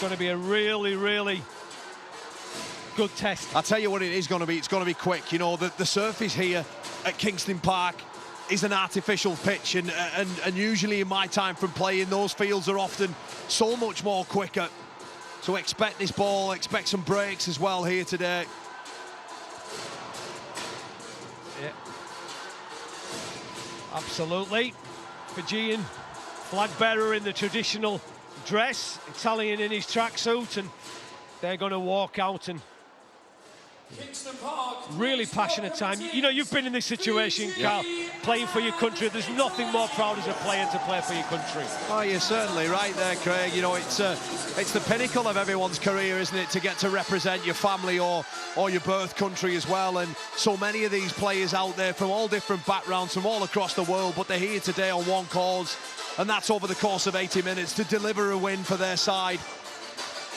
going to be a really, really good test. I'll tell you what it is going to be. It's going to be quick. You know, the surface here at Kingston Park is an artificial pitch, and usually in my time from playing, those fields are often so much more quicker. So expect this ball, expect some breaks as well here today. Yeah, absolutely. Fijian flag bearer in the traditional dress, Italian in his tracksuit, and they're going to walk out and really passionate time. You know, you've been in this situation, Carl, playing for your country. There's nothing more proud as a player to play for your country. Oh, you're certainly right there, Craig. You know, it's the pinnacle of everyone's career, isn't it, to get to represent your family or your birth country as well. And so many of these players out there from all different backgrounds, from all across the world, but they're here today on one cause, and that's over the course of 80 minutes to deliver a win for their side.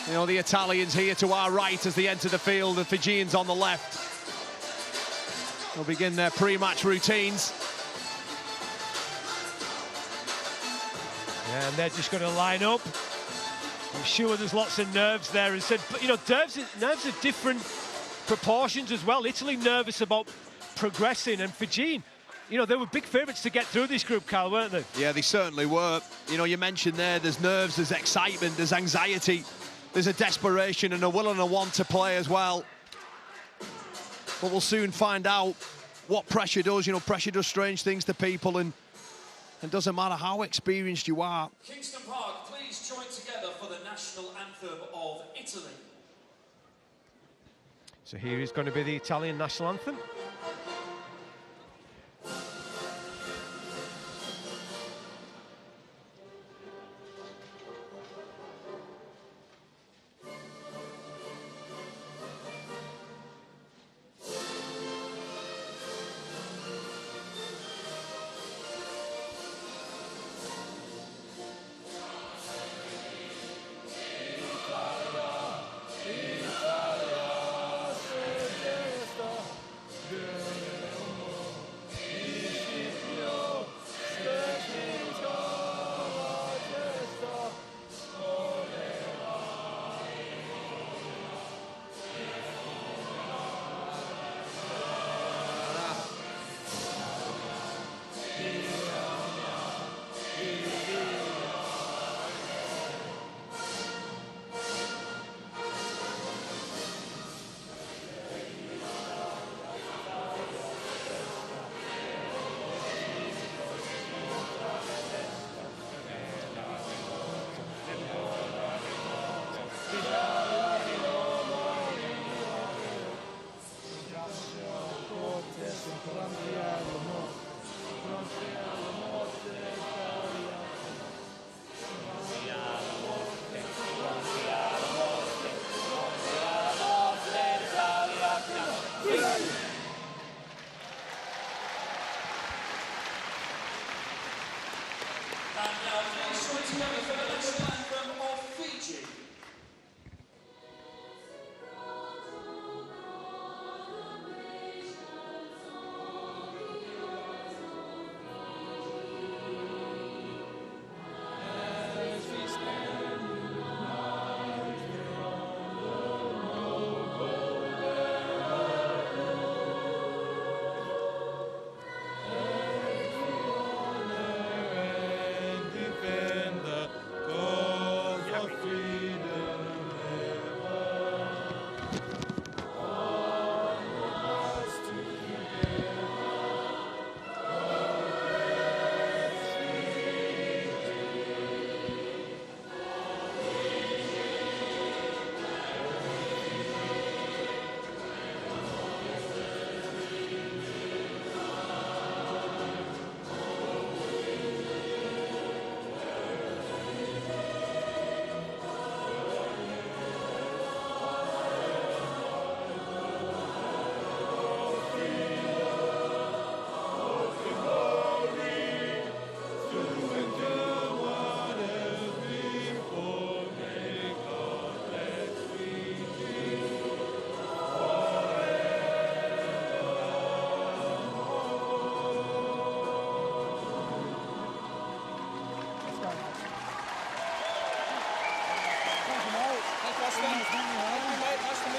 You know, the Italians here to our right as they enter the field, the Fijians on the left. They'll begin their pre-match routines. And they're just going to line up. I'm sure there's lots of nerves there. And said, but you know, nerves are different proportions as well. Italy nervous about progressing, and Fiji, you know, they were big favourites to get through this group, Carl, weren't they? Yeah, they certainly were. You know, you mentioned there's nerves, there's excitement, there's anxiety. There's a desperation and a will and a want to play as well. But we'll soon find out what pressure does. You know, pressure does strange things to people, and it doesn't matter how experienced you are. Kingston Park, please join together for the national anthem of Italy. So here is going to be the Italian national anthem.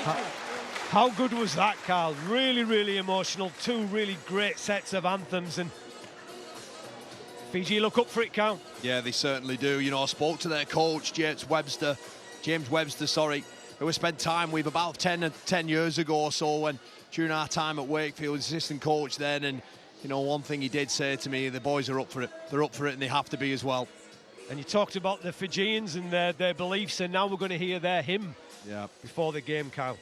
How good was that, Carl? Really, really emotional. Two really great sets of anthems, and Fiji look up for it, Carl. Yeah, they certainly do. You know, I spoke to their coach, James Webster, who I spent time with about 10 years ago or so, when during our time at Wakefield, assistant coach then, and you know, one thing he did say to me, the boys are up for it. They're up for it, and they have to be as well. And you talked about the Fijians and their beliefs, and now we're going to hear their hymn before the game, Carl.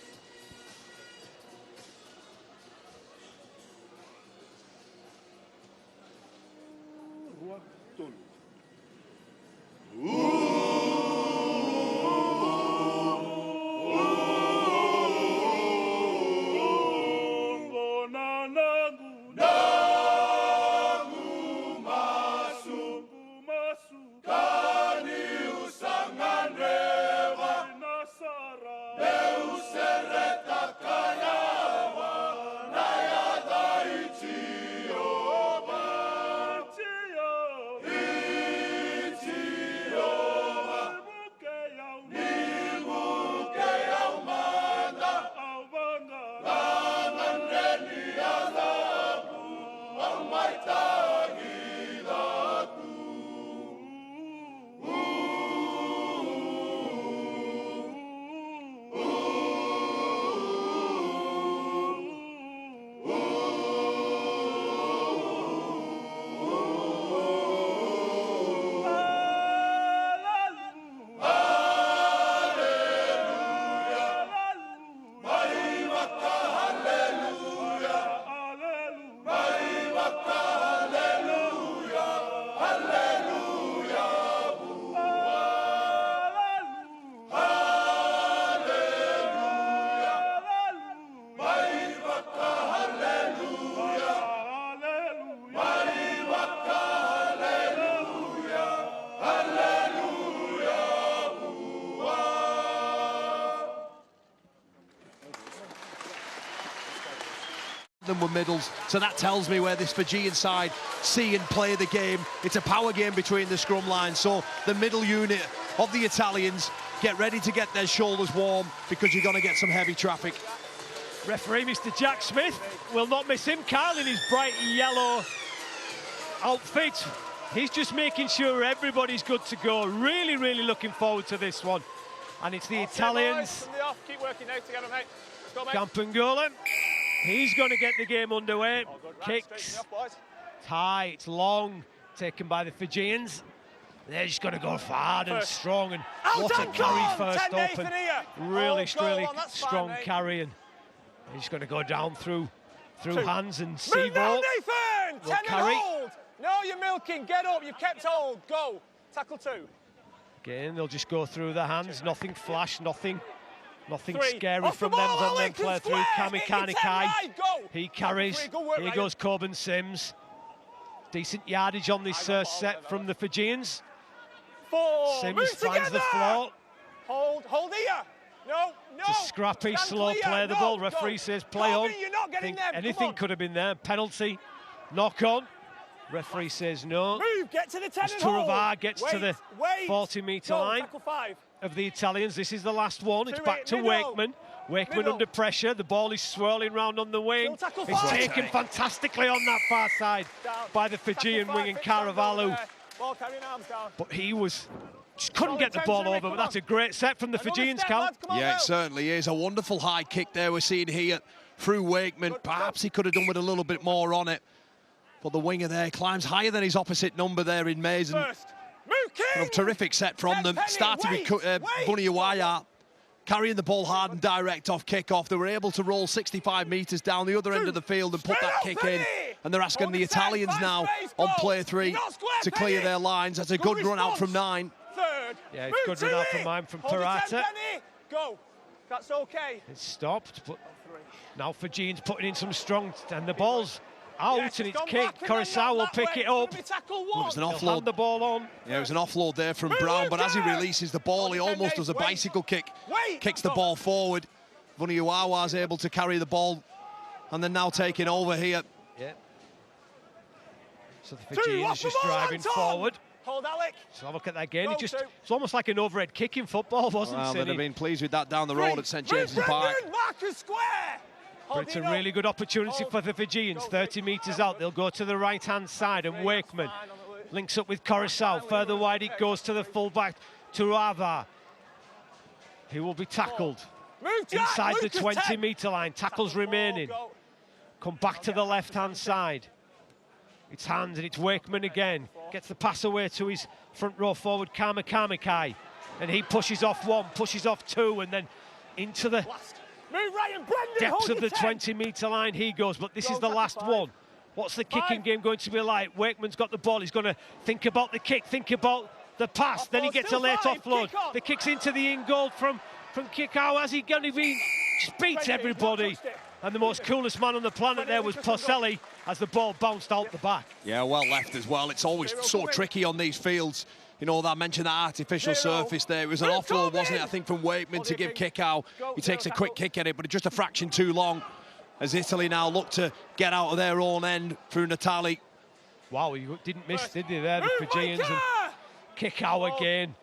Them were middles, so that tells me where this Fijian side see and play the game. It's a power game between the scrum lines, so the middle unit of the Italians get ready to get their shoulders warm, because you're going to get some heavy traffic. Referee Mr. Jack Smith will not miss him. Carl in his bright yellow outfit. He's just making sure everybody's good to go. Really, really looking forward to this one. And it's the Italians. Keep working now together, mate. Let's go, mate. Campangola. He's going to get the game underway. Kicks. High, it's long. Taken by the Fijians. They're just going to go hard and strong. And what a carry first up. And really, really strong carry. And he's just going to go down through hands and Sevo. Move down, Nathan! 10 and carry. hold! No, you're milking. Get up. You've kept hold. Go. Tackle 2. Again, they'll just go through the hands. Nothing flash, nothing 3. scary Off from the them ball, on them Lincoln play through. square. Kami Hit your 10 Kanikai. right. Go. He carries. Good work, Here Ryan. goes Coben Sims. Decent yardage on this set from the Fijians. 4. Sims Move finds together. the floor. Hold here. No. It's a scrappy, Stand slow clear. play. The No, ball. go. Referee says Go, play on. You're not getting there. Come Anything on. could have been there. Penalty. Knock on. Referee says no. Move. Get to the 10 As and hold. Turavar gets to the 40-metre line Tackle 5. of the Italians. This is the last one. It's 2 back to middle. Wakeman. Wakeman Middle. under pressure. The ball is swirling round on the wing. Still tackle It's 5. taken fantastically on that far side Down. by the Fijian Tackle 5. wing and Fix that goal Caravalu. there. Ball carrying arms down. But he just couldn't Solid get the tension, ball Rick, over. come But that's on. a great set from the Another Fijians, step, Cal. lads, come on Yeah, now. it certainly is. A wonderful high kick there we're seeing here through Wakeman. Perhaps he could have done with a little bit more on it. But the winger there climbs higher than his opposite number there in Mason. First. Move, King. Terrific set from them. Penny, Started with Bunny Uwaya carrying the ball hard and direct off kick-off. They were able to roll 65 metres down the other end of the field and put that kick in. And they're asking the Italians now on play 3 to clear their lines. That's a good run out from 9. Third. Yeah, it's good run out from mine from Parata. Go. That's okay. It's stopped, but now Fijians putting in some strong, and the ball's out, Yes, and it's gone kicked. back and then Coruscant will not that pick way. it up. It's gonna be tackle It was an one. He'll hand offload. the ball on. Yeah, it was an offload there from Brown, but as he releases the ball, he almost does a bicycle kick, kicks the ball forward. Bunny Uwawa's able to carry the ball, and then now taking over here. Yeah. So the Fijians just driving forward. Hold, Alec. Let's have a look at that again. Go, It's almost like an overhead kick in football, wasn't Well, it? they'd have been pleased with that down the road at St James's Park. Marcus Square. But it's a really good opportunity for the Fijians. 30 metres out, they'll go to the right-hand side, and Wakeman links up with Coruscant. Further wide it goes to the full-back, Turava. He will be tackled inside the 20-metre line. Tackles remaining. Come back to the left-hand side. It's hands and it's Wakeman again. Gets the pass away to his front row forward, Kamakai. And he pushes off one, pushes off two, and then into the depths of the 20-metre line he goes. But this is the last one. What's the kicking game going to be like? Wakeman's got the ball. He's going to think about the kick, think about the pass. Then he gets a late offload. The kick's into the in goal from Kikau. Has he going to be... Just beats everybody. And the most coolest man on the planet there was Porcelli as the ball bounced out the back. Yeah, well left as well. It's always so tricky on these fields. You know, I mentioned that artificial surface there. It was an offload, wasn't it, I think, from Wakeman to give Kikau. He takes a quick kick at it, but just a fraction too long as Italy now look to get out of their own end through Natali. Wow, he didn't miss, did he, there, the Fijians? And Kikau again.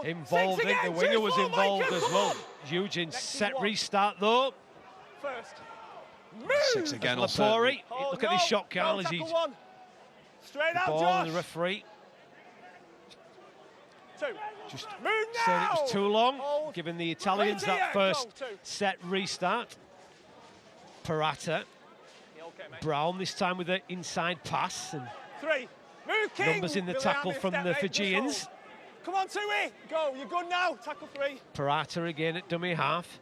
Involved, I think the winger was involved as well. Eugene set restart, though. First. Six again. Lapori, look at this shot, Carl, as he's straight out, ball Josh. and the referee. Two. Just Move said it now. was too long, Hold. giving the Italians Right here. that first Go, two. set restart. Parata, Brown this time with an inside pass, and Three. Move, King. numbers in the tackle Williami, from step the eight, Fijians. hold. Come on, Tui. Go. You're good now. Tackle three. Parata again at dummy half.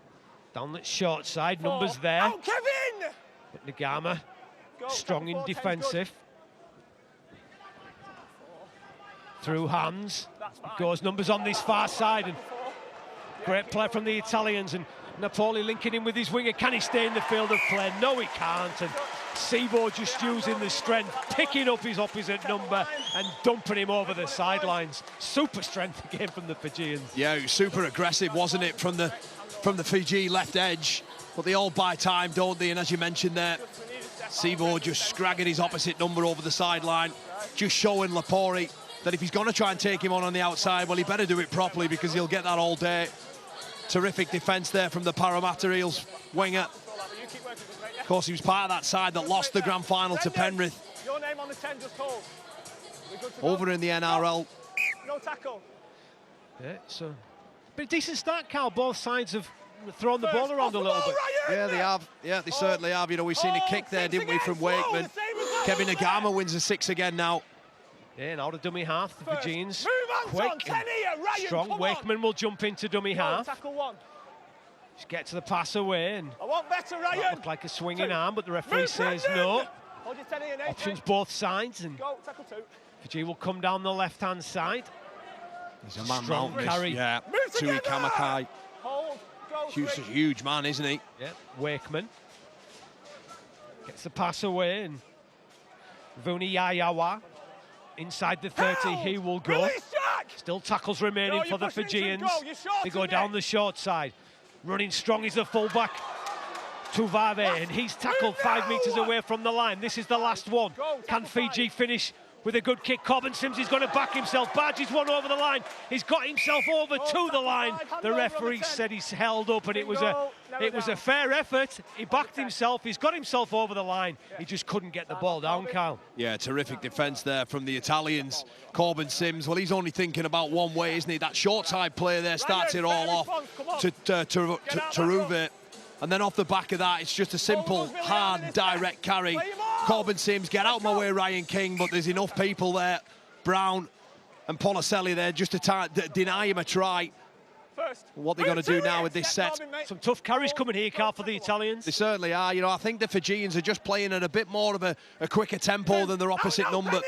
Down that short side, Four. numbers there. Out, Kevin. But Nagama, Go. strong Tackle in four, 10's defensive. Through hands. Goes numbers on this far side. And great play from the Italians. And Napoli linking in with his winger. Can he stay in the field of play? No, he can't. And Sebo just using the strength, picking up his opposite number and dumping him over the sidelines. Super strength again from the Fijians. Yeah, it was super aggressive, wasn't it, from the Fiji left edge. But they all buy time, don't they? And as you mentioned there, Sebo just scragging his opposite number over the sideline, just showing Lapori that if he's going to try and take him on the outside, well, he better do it properly because he'll get that all day. Terrific defence there from the Parramatta Eels winger. Of course, he was part of that side that lost the grand final to Penrith. Your name on the 10, just hold. Over in the NRL. No tackle. Yeah, so but a decent start, Carl. Both sides have thrown the ball around a little bit. Yeah, they have. Yeah, they certainly have. You know, we've seen a kick there, didn't we, from Wakeman. Kevin Nagama wins the 6 again now. Yeah, now to dummy half, the Fijians. Move on, Quick and strong. Wakeman will jump into dummy half. Tackle one. Just get to the pass away, and I want better, that Ryan. looked like a swinging arm, but the referee Move, says Brendan. no. Hold your 10 here, Nate. Options both sides, and Go, tackle two. Fiji will come down the left-hand side. He's a man Strong mountain. carry. Yeah, Move Tui together. Kamakai. Hold, go, Huge, three. huge man, isn't he? Yeah, Wakeman gets the pass away, and Vuni Yayawa inside the 30, he will go. Release, Jack. Still tackles remaining No, for you're the pushing into Fijians. goal. You're short, They go isn't down it? the short side. Running strong is the fullback, Tuvave, and he's tackled 5 metres away from the line. This is the last one. Go, Can tackle Fiji five. finish with a good kick? Corbin Sims is going to back himself. Barges one over the line. He's got himself over to the tackle line. five, hand The over on the referee 10. said he's held up, and it was Bingo, narrow a down. fair effort. He backed himself. He's got himself over the line. He just couldn't get the ball down, Carl. Yeah, terrific defence there from the Italians. Corbin Sims, well, he's only thinking about one way, isn't he? That short side play there starts it all off to Ruve. And then off the back of that, it's just a simple, hard, direct carry. Corbin Sims, get out my way, Ryan King, but there's enough people there. Brown and Policelli there just to deny him a try. What they're going to do now with this set. Some tough carries coming here, Carl, for the Italians. They certainly are. You know, I think the Fijians are just playing at a bit more of a quicker tempo than their opposite number.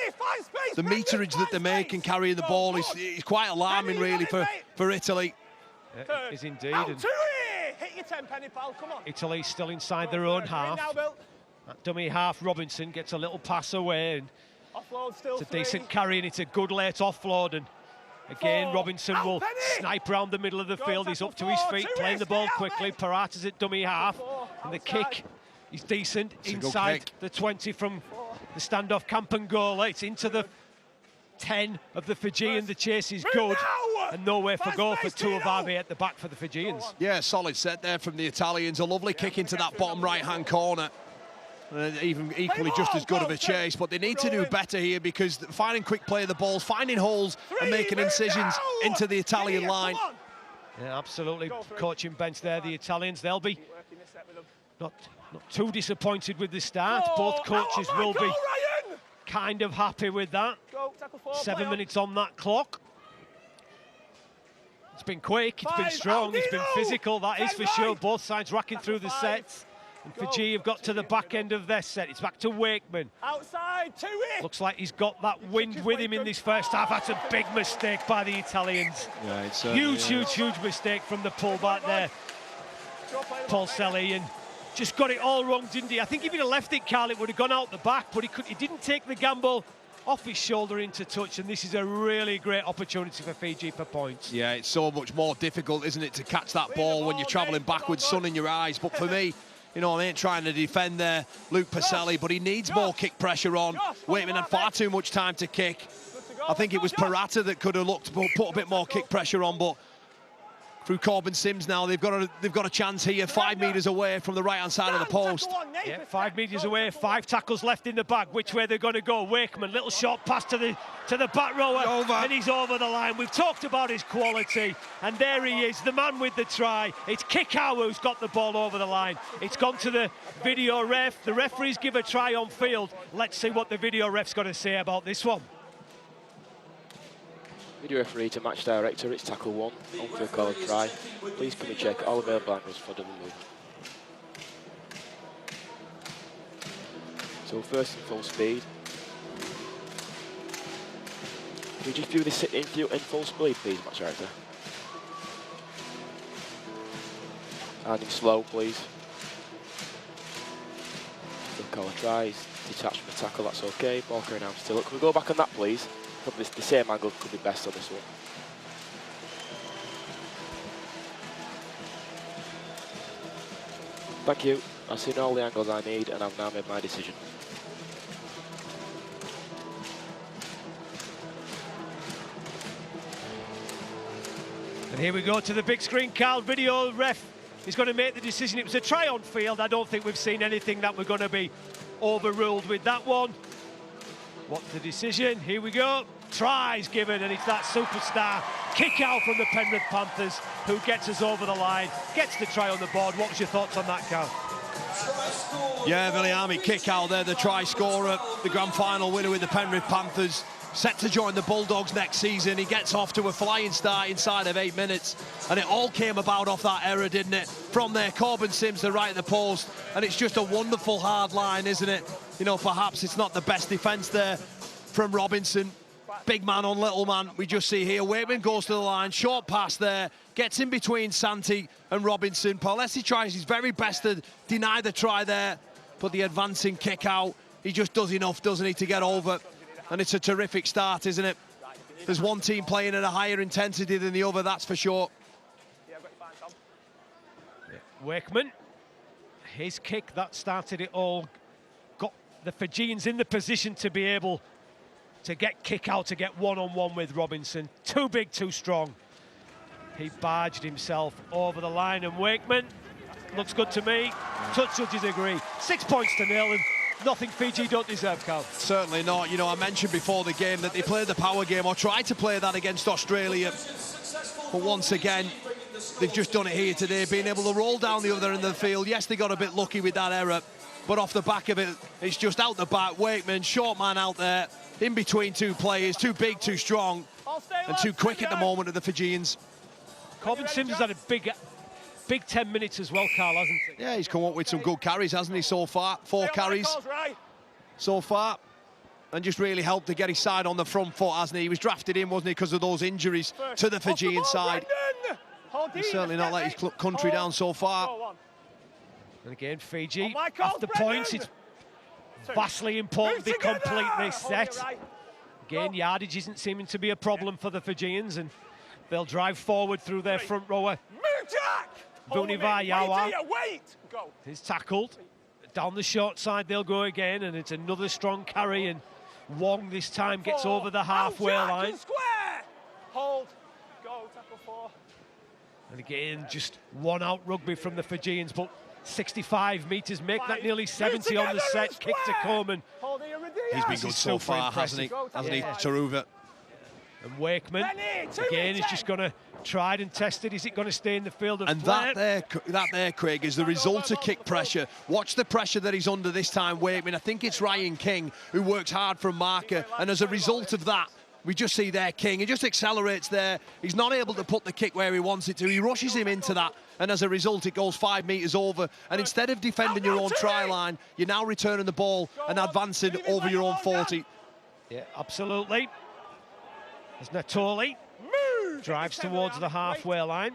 The meterage that they make and carrying the ball is quite alarming, really, for Italy. It is indeed. Out And to it. Hit your 10, Penny, pal. Come on. Italy still inside their own half. Now, Bill. That dummy half, Robinson gets a little pass away, and Offload still. it's a decent carry, and it's a good late offload. And again, Four. Robinson Out, will Penny. snipe round the middle of the Go, field. He's tackle up to his four. feet, Two playing is the ball out, quickly. mate. Parata's at dummy half, Four. and the Outside. kick is decent a good inside kick. the 20 from the standoff Campangola. It's into the 10 of the Fijian. The chase is good, and nowhere for go for Tuivasa at the back for the Fijians. Yeah, solid set there from the Italians. A lovely kick into that bottom right-hand corner. Even equally just as good of a chase, but they need to do better here, because finding quick play of the balls, finding holes and making incisions into the Italian line. Yeah, absolutely. Coaching bench there, the Italians, they'll be not too disappointed with the start. Both coaches will be kind of happy with that. 7 minutes on that clock. It's been quick, it's been strong, it's been physical, that is for sure. Both sides racking through the sets. And Fiji have got to the back end of their set. It's back to Wakeman. Outside, looks like he's got that wind with him in this first half. That's a big mistake by the Italians. Yeah, it's huge mistake from the pullback there. Paul Selly, and just got it all wrong, didn't he? I think if he'd have left it, Carl, it would have gone out the back, but he didn't take the gamble off his shoulder into touch, and this is a really great opportunity for Fiji for points. Yeah, it's so much more difficult, isn't it, to catch that ball when you're travelling backwards, sun in your eyes. But for me, you know, I ain't trying to defend there, Luke Pacelli, but he needs more kick pressure on. Wakeman had far too much time to kick. I think it was Parata that could have looked, put a bit more kick pressure on, but through Corbin Sims now, they've got a chance here, 5 metres away from the right-hand side of the post. Yeah, 5 metres away, 5 tackles left in the bag. Which way they're going to go? Wakeman, little short pass to the back rower, and he's over the line. We've talked about his quality, and there he is, the man with the try. It's Kikau who's got the ball over the line. It's gone to the video ref. The referees give a try on field. Let's see what the video ref's got to say about this one. Video referee to match director, it's tackle 1, on field call of try. Please can we check all available angles for double movement. So first in full speed. Can we just view this in full speed, please, match director? And in slow, please. Field call of tries, detached from the tackle, that's okay. Ball carrying out still. Can we go back on that, please? The same angle could be best on this one. Thank you. I've seen all the angles I need and I've now made my decision. And here we go to the big screen, Carl. Video ref is going to make the decision. It was a try on field. I don't think we've seen anything that we're going to be overruled with that one. What's the decision? Here we go. Tries given, and it's that superstar kick out from the Penrith Panthers who gets us over the line, gets the try on the board. What was your thoughts on that, Carl? Yeah, Viliami kick out there, the try scorer, the grand final winner with the Penrith Panthers, set to join the Bulldogs next season. He gets off to a flying start inside of 8 minutes, and it all came about off that error, didn't it? From there, Corbin Sims, the right of the post, and it's just a wonderful hard line, isn't it? You know, perhaps it's not the best defence there from Robinson. Big man on little man, we just see here. Wakeman goes to the line, short pass there, gets in between Santi and Robinson. Paulesi tries his very best to deny the try there, but the advancing kick out, he just does enough, doesn't he, to get over. And it's a terrific start, isn't it? There's one team playing at a higher intensity than the other, that's for sure. Wakeman, his kick, that started it all. Got the Fijians in the position to be able to get kick out, to get one-on-one with Robinson. Too big, too strong. He barged himself over the line, and Wakeman looks good to me. Touch judges agree. 6 points to 0, and nothing Fiji don't deserve, Carl. Certainly not. You know, I mentioned before the game that they played the power game, or tried to play that against Australia. But once again, they've just done it here today, being able to roll down the other end of the field. Yes, they got a bit lucky with that error, but off the back of it, it's just out the back. Wakeman, short man out there, in between two players, too big, too strong, and too quick at the moment of the Fijians. Corbin Sims has had a big 10 minutes as well, Carl, hasn't he? Yeah, he's come up with some good carries, hasn't he, so far? 4 carries so far, and just really helped to get his side on the front foot, hasn't he? He was drafted in, wasn't he, because of those injuries to the Fijian side. He's certainly not let his country down so far. And again, Fiji, after points, it's vastly important they complete this set. Again, yardage isn't seeming to be a problem for the Fijians, and they'll drive forward through their front rower. Vunivayawa is tackled. Down the short side they'll go again, and it's another strong carry, and Wong this time gets over the halfway line. Square. Hold. Go. Tackle 4. And again, just one-out rugby from the Fijians, but 65 metres, make that nearly 70 on the set. Kick to Coleman. He's been good so far, hasn't he? Hasn't he, Taruva? And Wakeman, again, is just going to try it and test it. Is it going to stay in the field of play? That there, Craig, is the result of kick pressure. Watch the pressure that he's under this time, Wakeman. I think it's Ryan King who works hard from marker, and as a result of that, we just see there King. He just accelerates there. He's not able to put the kick where he wants it to. He rushes him into that, and as a result, it goes 5 metres over. And instead of defending your own try line, you're now returning the ball and advancing over your own 40. Yeah, absolutely. As Natoli drives towards the halfway line.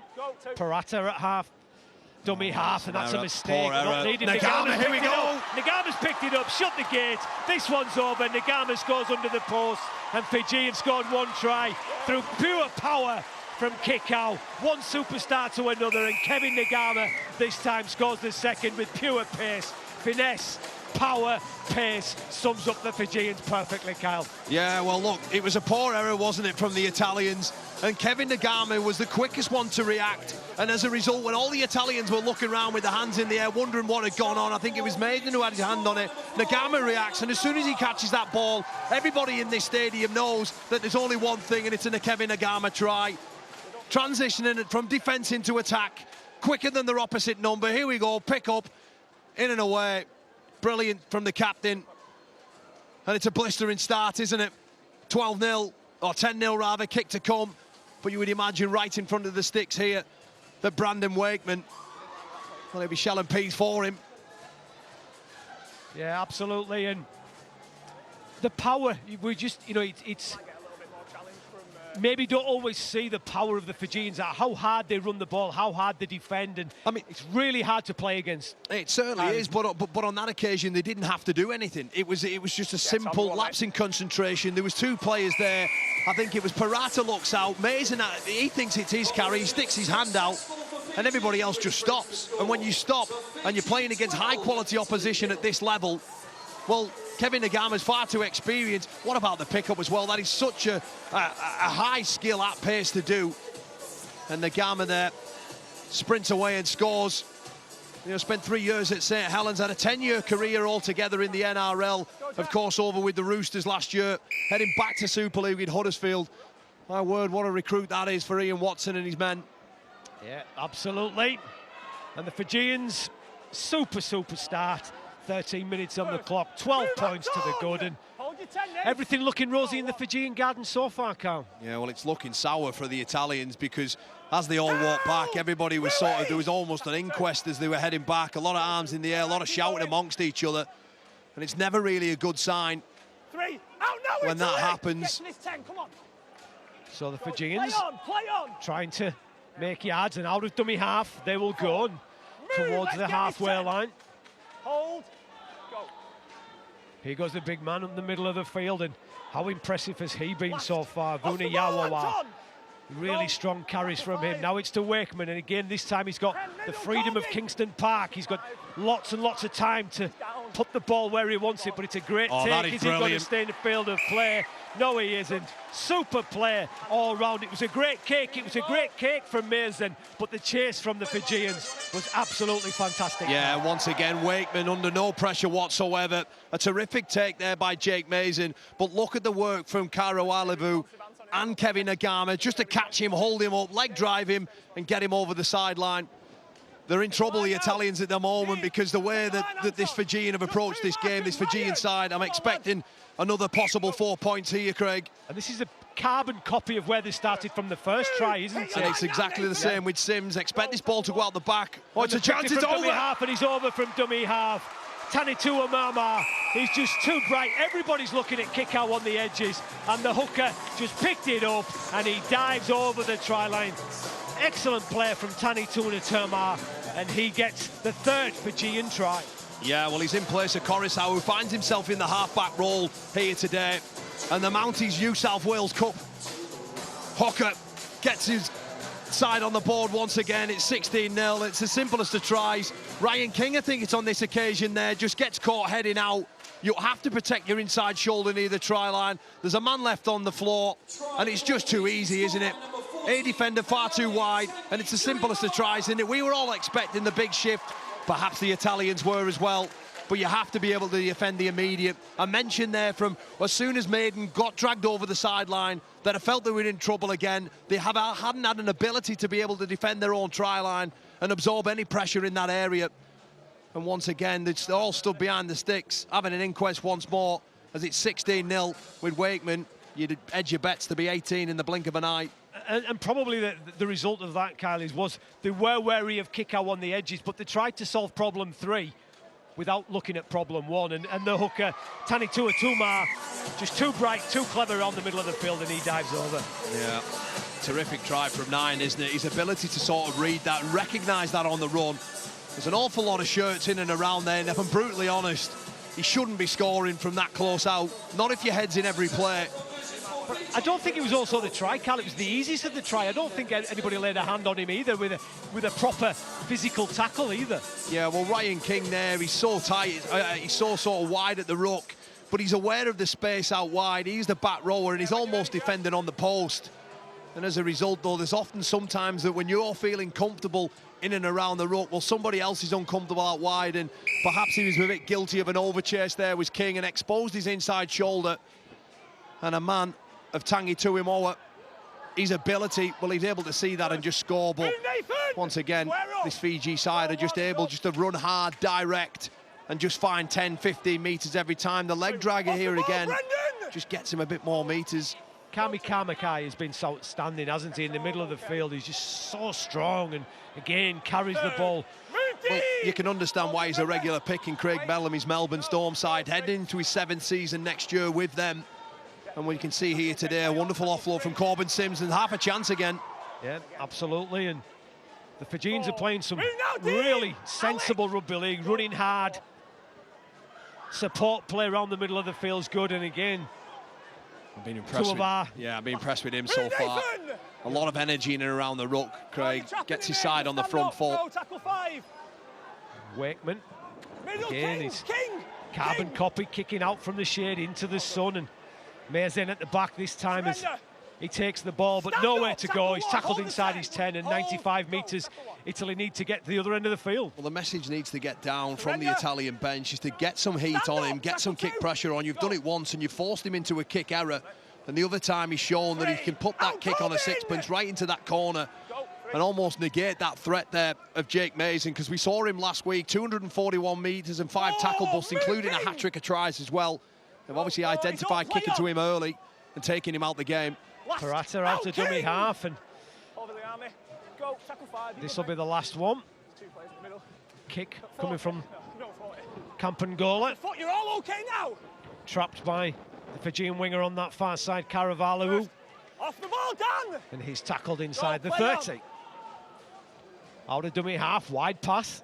Parata at half, dummy half, and that's a mistake. Not needed. Nagama, here we go. Nagama's picked it up, shut the gate. This one's over. Nagama scores under the post, and Fijian scored one try through pure power from kick-out. One superstar to another, and Kevin Nagama this time scores the second with pure pace, finesse, power, pace, sums up the Fijians perfectly, Kyle. Yeah, well, look, it was a poor error, wasn't it, from the Italians? And Kevin Nagama was the quickest one to react. And as a result, when all the Italians were looking around with their hands in the air, wondering what had gone on, I think it was Maiden who had his hand on it. Nagama reacts, and as soon as he catches that ball, everybody in this stadium knows that there's only one thing, and it's a Kevin Nagama try. Transitioning from defence into attack, quicker than their opposite number. Here we go, pick up, in and away. Brilliant from the captain. And it's a blistering start, isn't it? 12-0, or 10-0 rather, kick to come. But you would imagine right in front of the sticks here that Brandon Wakeman, well, he'll be shelling peas for him. Yeah, absolutely. And the power, we just, you know, it's maybe don't always see the power of the Fijians, how hard they run the ball, how hard they defend, and I mean, it's really hard to play against. It certainly is, but on that occasion they didn't have to do anything. It was just a simple lapse in concentration. There was two players there. I think it was Parata looks out, Mason, he thinks it's his carry, he sticks his hand out, and everybody else just stops. And when you stop and you're playing against high quality opposition at this level, well, Kevin Nagama's far too experienced. What about the pickup as well? That is such a high skill at pace to do. And Nagama there sprints away and scores. You know, spent 3 years at St. Helens, had a 10-year career altogether in the NRL. Of course, over with the Roosters last year, heading back to Super League in Huddersfield. My word, what a recruit that is for Ian Watson and his men. Yeah, absolutely. And the Fijians, super start. 13 minutes on the clock, 12 points to the good, and everything looking rosy in the Fijian garden so far, Carl. Yeah, well, it's looking sour for the Italians because as they all walked back, everybody was there was almost an inquest as they were heading back. A lot of arms in the air, a lot of shouting amongst each other, and it's never really a good sign when that happens. So the Fijians trying to make yards, and out of dummy half, they will go towards the halfway line. Hold. Go. Here goes the big man up the middle of the field, and how impressive has he been so far? Vuna Yawawa. Really strong carries from him. Now it's to Wakeman, and again, this time he's got the freedom of Kingston Park. He's got lots and lots of time to put the ball where he wants it, but it's a great take. Is he going to stay in the field of play? No, he isn't. Super play all round. It was a great kick. It was a great kick from Mason, but the chase from the Fijians was absolutely fantastic. Yeah, once again, Wakeman under no pressure whatsoever. A terrific take there by Jake Mason, but look at the work from Karo Alivu and Kevin Nagama just to catch him, hold him up, leg drive him, and get him over the sideline. They're in trouble, the Italians, at the moment, because the way that this Fijian have approached this game, this Fijian side, I'm expecting another possible 4 points here, Craig. And this is a carbon copy of where they started from the first try, isn't it? And it's exactly the same with Sims. Expect this ball to go out the back. Oh, it's a chance, it's over! Half, and he's over from dummy half. Tanitua Mama, he's just too bright. Everybody's looking at kick-out on the edges, and the hooker just picked it up, and he dives over the try line. Excellent play from Tanitua Terma, and he gets the third Fijian try. Yeah, well, he's in place of Coruscant, who finds himself in the half-back role here today. And the Mounties New South Wales Cup. Hooker gets his side on the board once again. It's 16-0. It's the simplest of tries. Ryan King, I think it's on this occasion there, just gets caught heading out. You have to protect your inside shoulder near the try line. There's a man left on the floor, and it's just too easy, isn't it? A defender far too wide, and it's the simplest of tries, isn't it? We were all expecting the big shift. Perhaps the Italians were as well. But you have to be able to defend the immediate. I mentioned there from as soon as Maiden got dragged over the sideline that I felt they were in trouble again. They hadn't had an ability to be able to defend their own try line and absorb any pressure in that area. And once again, they all stood behind the sticks, having an inquest once more as it's 16-0 with Wakeman. You'd edge your bets to be 18 in the blink of an eye. And probably the result of that, Kyle, was they were wary of kick-out on the edges, but they tried to solve problem 3 without looking at problem 1. And the hooker, Tanitua Tumar, just too bright, too clever around the middle of the field, and he dives over. Yeah, terrific try from 9, isn't it? His ability to sort of read that and recognise that on the run. There's an awful lot of shirts in and around there, and if I'm brutally honest, he shouldn't be scoring from that close out. Not if your head's in every play. But I don't think it was also the try, Cal. It was the easiest of the try. I don't think anybody laid a hand on him either with a proper physical tackle either. Yeah, well, Ryan King there, he's so tight, he's so sort of wide at the ruck, but he's aware of the space out wide. He's the back rower, and he's almost defending on the post. And as a result, though, there's often sometimes that when you're feeling comfortable in and around the ruck, well, somebody else is uncomfortable out wide, and perhaps he was a bit guilty of an overchase there, was King, and exposed his inside shoulder. And a man of Tangi Tuimoa, his ability, well, he's able to see that and just score. But once again, this Fiji side are just able just to run hard, direct, and just find 10, 15 metres every time. The leg dragger here again just gets him a bit more metres. Kami Kamakai has been so outstanding, hasn't he, in the middle of the field. He's just so strong and, again, carries the ball. Well, you can understand why he's a regular pick in Craig Bellamy's Melbourne Storm side, heading into his 7th season next year with them. And we can see here today a wonderful offload from Corbin Sims, and half a chance again. Yeah, absolutely. And the Fijians are playing some really sensible rugby league, running hard. Support play around the middle of the field's good, and again, I've been impressed I've been impressed with him so far. A lot of energy in and around the ruck. Craig gets his side on the front foot. Wakeman, again, his carbon copy kicking out from the shade into the sun, and Mazen at the back this time as he takes the ball, but nowhere to go. He's tackled inside his 10, and 95 metres. Italy need to get to the other end of the field. Well, the message needs to get down from the Italian bench is to get some heat on him, get some kick pressure on. You've done it once and you've forced him into a kick error, and the other time he's shown that he can put that kick on a sixpence right into that corner and almost negate that threat there of Jake Mason, because we saw him last week, 241 metres and 5 tackle busts, including a hat-trick of tries as well. They've obviously identified kicking to him early and taking him out the game. Parata out to dummy half, and this will be the last one. Kick coming from Kampangola. You're all okay now. Trapped by the Fijian winger on that far side, Caravalu. Off the ball, Dan. And he's tackled inside the 30. Out of dummy half, wide pass.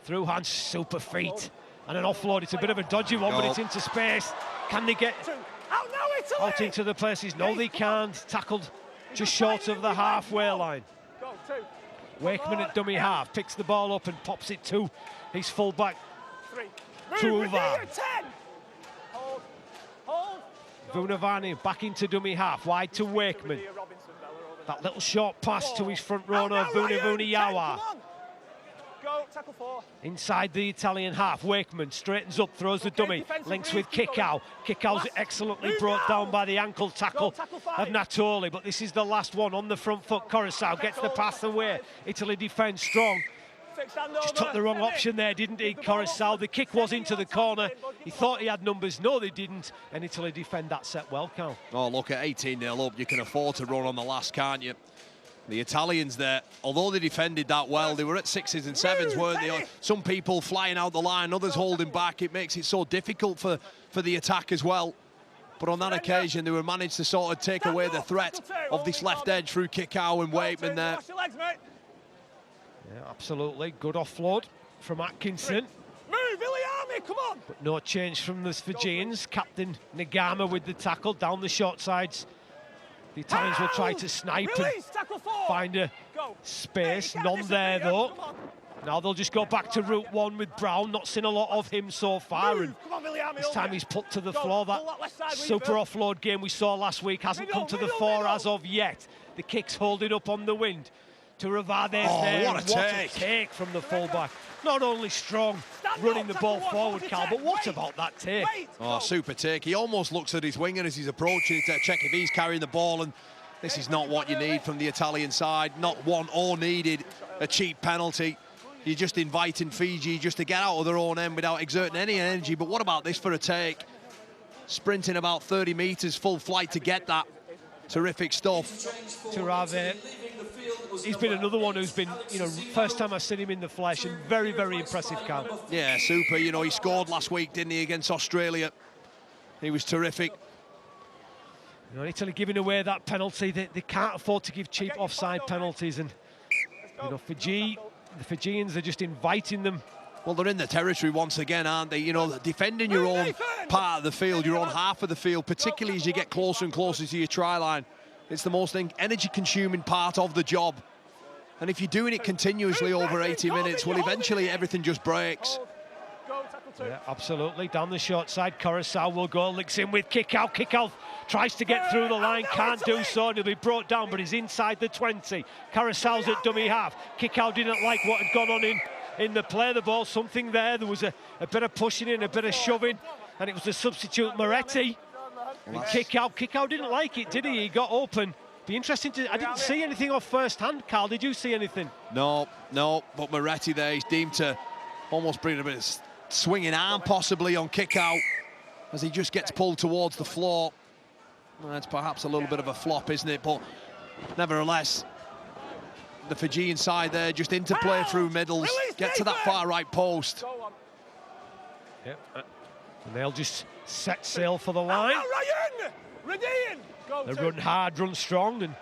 Through hands, super feet. And an offload. It's a bit of a dodgy one, but it's into space. Can they get out into the places? No, they can't. Tackled just short of the halfway line. Wakeman at dummy half picks the ball up and pops it to his fullback, Tuuva. Vunavani back into dummy half, wide to Wakeman. That little short pass to his front runner, Vunavuni Yawa. Tackle 4. Inside the Italian half, Wakeman straightens up, throws the dummy, links with Kickow. Kickow's excellently brought down by the ankle tackle of Natoli, but this is the last one on the front foot. Coruscant gets the pass away. Italy defends strong. Just took the wrong option there, didn't he, Coruscant? The kick was into the corner. He thought he had numbers. No, they didn't. And Italy defend that set well, Cal. Oh, look, at 18-0 up, you can afford to run on the last, can't you? The Italians there, although they defended that well, they were at 6s and 7s, weren't they? Some people flying out the line, others holding back. It makes it so difficult for the attack as well. But on that occasion, they were managed to sort of take away the threat of this left edge through Kickow and Wakeman there. Yeah, absolutely. Good offload from Atkinson. Move, Iliami, come on! But no change from the Fijians. Captain Nagama with the tackle down the short sides. The Italians will try to snipe and find a space. None there, though. Now they'll just go back to route one with Brown. Not seen a lot of him so far. And Come on, William, this time he's put to the Go, floor. That pull that left side, super Will. offload game we saw last week hasn't Middle, come to the middle, fore middle. as of yet. The kick's holding up on the wind. To Ravades there. What a take from the fullback. Not only strong running the ball forward, Cal, but what about that take? Oh, super take. He almost looks at his winger as he's approaching to check if he's carrying the ball, and this is not what you need from the Italian side. Not one or needed a cheap penalty. You're just inviting Fiji just to get out of their own end without exerting any energy. But what about this for a take? Sprinting about 30 metres, full flight to get that. Terrific stuff. Turave, he's been another one who's been, you know, first time I've seen him in the flesh, and very, very impressive, Cal. Yeah, super. You know, he scored last week, didn't he, against Australia? He was terrific. You know, Italy giving away that penalty. They can't afford to give cheap offside penalties, and you know, the Fijians are just inviting them. Well, they're in the territory once again, aren't they? You know, defending your own part of the field, your own half of the field, particularly as you get closer and closer to your try line. It's the most energy-consuming part of the job. And if you're doing it continuously over 80 minutes, well, eventually everything just breaks. Yeah, absolutely. Down the short side, Coruscant will go, licks in with kick out. Kick out tries to get through the line, can't do so, and he'll be brought down, but he's inside the 20. Coruscant's at dummy half. Kick out didn't like what had gone on in the play of the ball. Something there was a bit of pushing in, a bit of shoving, and it was the substitute Moretti. And kick out didn't like it, did he? He got open. Be interesting to. I didn't see anything off first hand, Carl. Did you see anything? No, but Moretti there, he's deemed to almost bring a bit of swinging arm possibly on kick out as he just gets pulled towards the floor. Well, that's perhaps a little bit of a flop, isn't it? But nevertheless, the Fijian side there just interplay through middles, get to that far right post. Yep. And they'll just set sail for the line. They run hard, run strong, and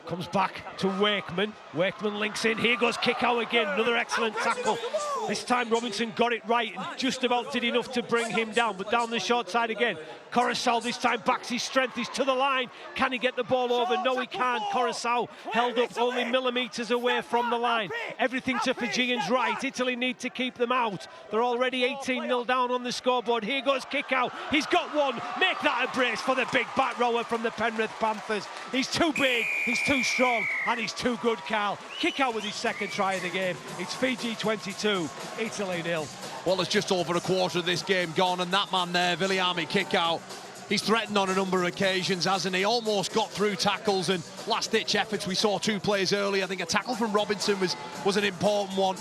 comes back to Wakeman. Wakeman links in. Here goes kick out again. Another excellent tackle. This time Robinson got it right and just about did enough to bring him down, but down the short side again. Coruscant this time backs his strength. He's to the line. Can he get the ball over? No, he can't. Coruscant held up only millimetres away from the line. Everything to Fijians right. Italy need to keep them out. They're already 18-0 down on the scoreboard. Here goes kick out. He's got one. Make that a brace for the big back rower from the Penrith Panthers. He's too big, he's too strong, and he's too good, Cal. Kick out with his second try of the game. It's Fiji 22, Italy 0. Well, it's just over a quarter of this game gone, and that man there, Viliami, kick out. He's threatened on a number of occasions, hasn't he? Almost got through tackles and last-ditch efforts. We saw two plays early. I think a tackle from Robinson was an important one.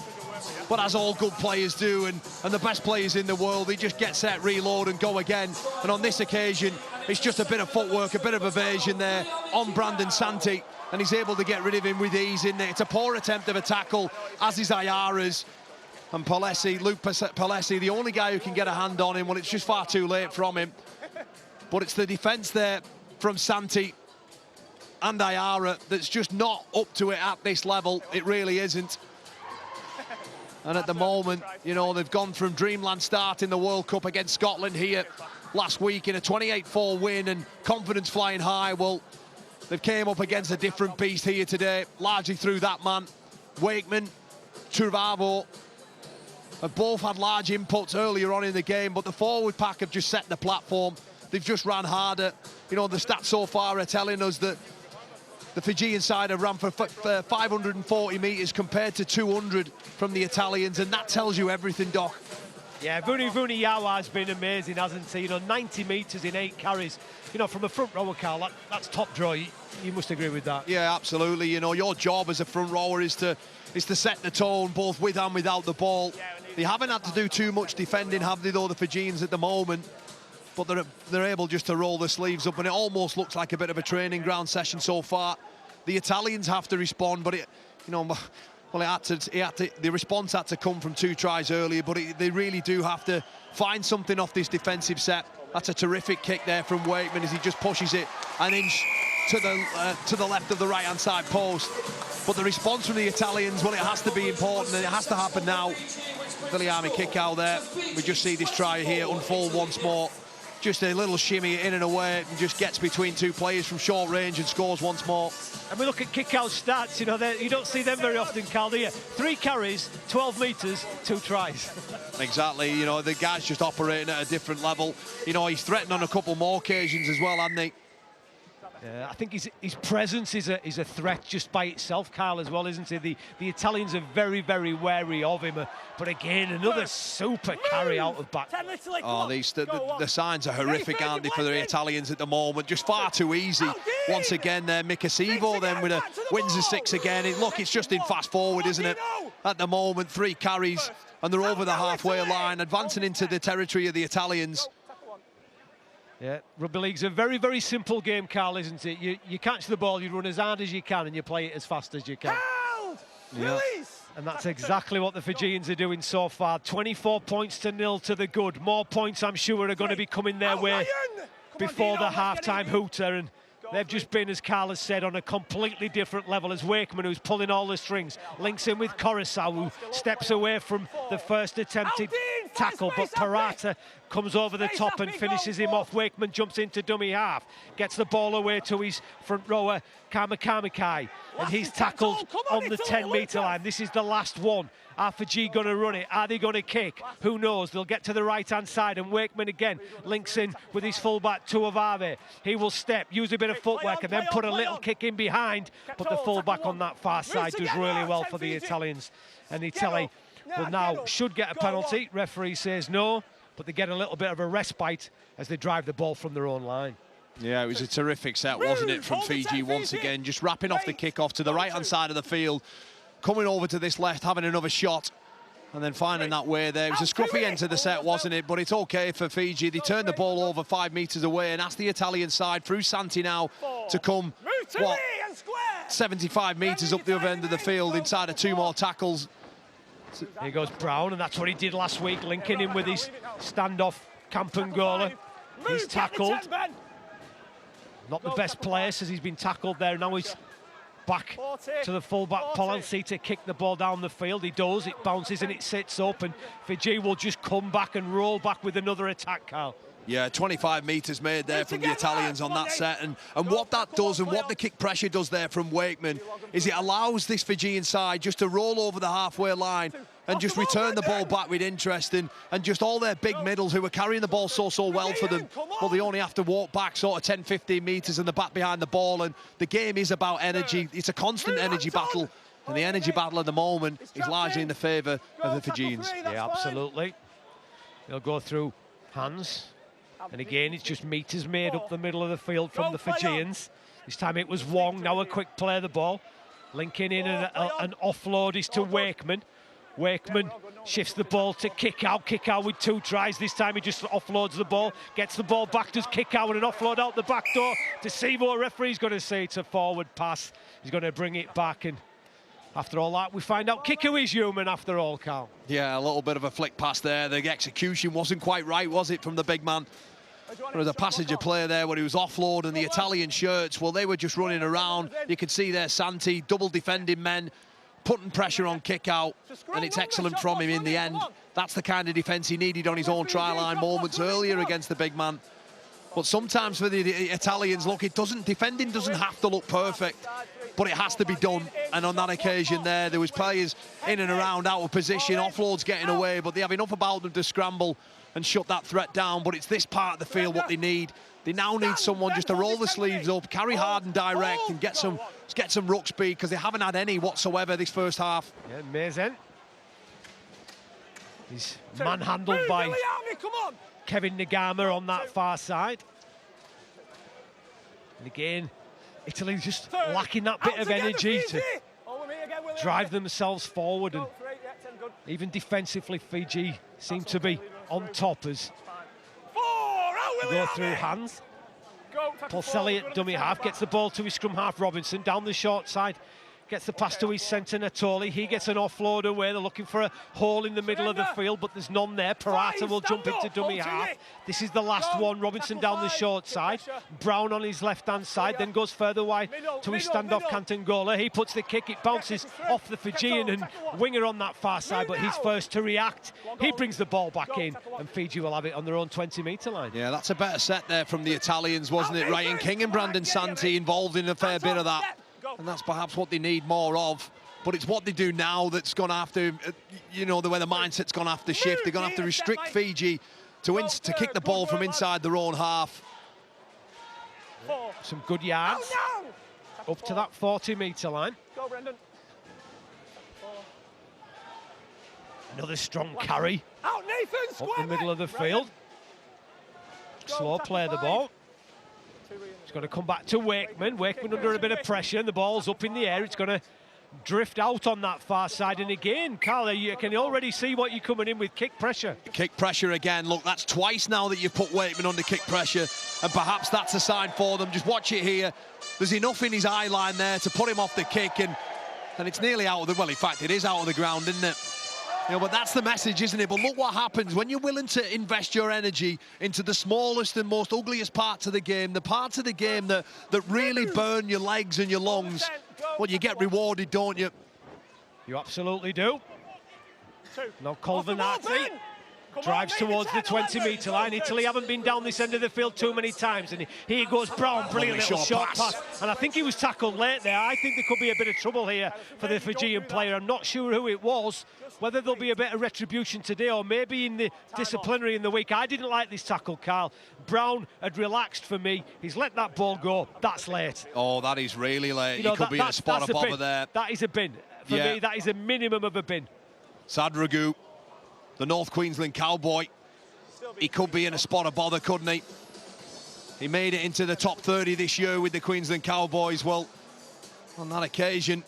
But as all good players do, and the best players in the world, they just get set, reload, and go again. And on this occasion, it's just a bit of footwork, a bit of evasion there on Brandon Santi, and he's able to get rid of him with ease in there. It's a poor attempt of a tackle, as is Ayara's. And Luke Palesi, the only guy who can get a hand on him. Well, it's just far too late from him. But it's the defence there from Santi and Ayara that's just not up to it at this level. It really isn't. And at the moment, you know, they've gone from dreamland start in the World Cup against Scotland here last week in a 28-4 win and confidence flying high. Well, they've came up against a different beast here today, largely through that man, Wakeman, Turvavo. Have both had large inputs earlier on in the game, but the forward pack have just set the platform. They've just ran harder. You know, the stats so far are telling us that the Fijian side have run for 540 metres compared to 200 from the Italians, and that tells you everything, Doc. Yeah, Vuni Yawa has been amazing, hasn't he? You know, 90 metres in 8 carries. You know, from a front rower, Carl, that's top draw. You must agree with that. Yeah, absolutely. You know, your job as a front rower is to set the tone, both with and without the ball. They haven't had to do too much defending, have they, though, the Fijians at the moment? But they're able just to roll their sleeves up, and it almost looks like a bit of a training ground session so far. The Italians have to respond, but the response had to come from 2 tries earlier, but they really do have to find something off this defensive set. That's a terrific kick there from Wakeman as he just pushes it an inch to the left of the right-hand side post. But the response from the Italians, well, it has to be important, and it has to happen now. Viliami kick out there. We just see this try here unfold once more. just a little shimmy in and away, and just gets between two players from short range and scores once more. And we look at kick-out stats, you know, you don't see them very often, Carl, do you? 3 carries, 12 metres, 2 tries. Exactly, you know, the guy's just operating at a different level. You know, he's threatened on a couple more occasions as well, hasn't he? I think his presence is a threat just by itself, Carl, as well, isn't it? The Italians are very, very wary of him. But again, another super carry out of back. Oh, the signs are horrific, aren't they, for the Italians at the moment? Just far too easy. Once again, there, Mikasivo then wins the 6 again. Look, it's just in fast forward, isn't it? At the moment, 3 carries, and they're over the halfway line, advancing into the territory of the Italians. Yeah, rugby league's a very, very simple game, Carl, isn't it? You catch the ball, you run as hard as you can, and you play it as fast as you can. Yeah. And that's exactly what the Fijians are doing so far. 24 points to 0 to the good. More points, I'm sure, are going to be coming their way before the half-time hooter. And they've just been, as Carl has said, on a completely different level as Wakeman, who's pulling all the strings, links in with Coruscant, who steps away from the first attempted tackle, but Parata comes over the top and finishes him off. Wakeman jumps into dummy half, gets the ball away to his front rower, Kamikamikai, and he's tackled on the 10-metre line. This is the last one. Are Fiji going to run it? Are they going to kick? Who knows? They'll get to the right-hand side, and Wakeman again links in with his fullback, Tuavave. He will step, use a bit of footwork, and then put a little kick in behind, but the fullback on that far side does really well for the Italians. And Italy will now should get a penalty. Referee says no, but they get a little bit of a respite as they drive the ball from their own line. Yeah, it was a terrific set, wasn't it, from Fiji once again, just wrapping off the kick-off to the right-hand side of the field, coming over to this left, having another shot, and then finding that way there. It was a scruffy end to the set, wasn't it? But it's okay for Fiji. They turned the ball over 5 metres away and asked the Italian side through Santi now to come, what, 75 metres up the other end of the field inside of 2 more tackles. Here goes Brown, and that's what he did last week, linking in with his standoff Kampangola. He's tackled. Not the best place as he's been tackled there. Now he's back to the fullback Polanski to kick the ball down the field. He does, it bounces and it sits up, and Fiji will just come back and roll back with another attack, Carl. Yeah, 25 metres made there from the Italians on that set, and what that does and what the kick pressure does there from Wakeman is it allows this Fijian side just to roll over the halfway line and just return the ball back with interest, and just all their big middles who are carrying the ball so well for them, well, they only have to walk back sort of 10-15 metres and they're back behind the ball. And the game is about energy. It's a constant energy battle, and the energy battle at the moment is largely in the favour of the Fijians. Yeah, absolutely. They'll go through hands. And again, it's just metres made up the middle of the field from the Fijians. This time it was Wong, now a quick play of the ball. Linking in and an offload is to Wakeman. Wakeman shifts the ball to kick out with 2 tries. This time he just offloads the ball, gets the ball back, does kick out and an offload out the back door to Seymour. Referee's going to say it's a forward pass. He's going to bring it back, and after all that, we find out kicker is human after all, Carl. Yeah, a little bit of a flick pass there. The execution wasn't quite right, was it, from the big man? There was a passenger player there where he was offloading the Italian shirts. Well, they were just running around. You could see there Santi, double defending men, putting pressure on kick out, and it's excellent from him in the end. That's the kind of defence he needed on his own try line moments earlier against the big man. But sometimes for the Italians, look, defending doesn't have to look perfect, but it has to be done. And on that occasion there was players in and around, out of position, offloads getting away, but they have enough about them to scramble and shut that threat down. But it's this part of the field what they need. They now need someone just to roll the sleeves up, carry hard and direct, and get some ruck speed, because they haven't had any whatsoever this first half. Yeah, Mazen. He's manhandled by Kevin Nagama on that far side. And again, Italy's just lacking that bit of energy to drive themselves forward, and even defensively Fiji seem to be on top as they go through hands. Paul Selly at dummy half gets the ball to his scrum half Robinson down the short side. Gets the pass to his centre, Natoli. He gets an offload away. They're looking for a hole in the middle of the field, but there's none there. Parata will jump into dummy half. This is the last one. Robinson down the short side. Brown on his left-hand side, then goes further wide to his standoff Cantangola. He puts the kick. It bounces off the Fijian and winger on that far side, but he's first to react. He brings the ball back in, and Fiji will have it on their own 20-metre line. Yeah, that's a better set there from the Italians, wasn't it? Ryan King and Brandon Santi involved in a fair bit of that. And that's perhaps what they need more of. But it's what they do now that's going to have to, you know, the way the mindset's going to have to shift. They're going to have to restrict Fiji to kick the ball from inside their own half. Some good yards. Up to that 40-metre line. Go, Brendan. Another strong carry. Out, Nathan. Up the middle of the field. Slow play the ball. It's going to come back to Wakeman. Wakeman under a bit of pressure, and the ball's up in the air. It's going to drift out on that far side. And again, Carl, you can already see what you're coming in with, kick pressure. Kick pressure again. Look, that's twice now that you've put Wakeman under kick pressure, and perhaps that's a sign for them. Just watch it here. There's enough in his eye line there to put him off the kick, and it's nearly out of the, well, in fact, it is out of the ground, isn't it? You know, but that's the message, isn't it? But look what happens when you're willing to invest your energy into the smallest and most ugliest parts of the game, the parts of the game that really burn your legs and your lungs. Well, you get rewarded, don't you? You absolutely do. Now Colvanati drives towards the 20-metre line. Italy haven't been down this end of the field too many times, and here goes Brown, brilliant little short pass. And I think he was tackled late there. I think there could be a bit of trouble here for the Fijian player. I'm not sure who it was, whether there'll be a bit of retribution today or maybe in the disciplinary in the week. I didn't like this tackle, Carl. Brown had relaxed for me. He's let that ball go. That's late. Oh, that is really late. He could be in a spot above there. That is a bin. For me, that is a minimum of a bin. Sadragu, the North Queensland Cowboy, he could be in a spot of bother, couldn't he? He made it into the top 30 this year with the Queensland Cowboys. Well, on that occasion,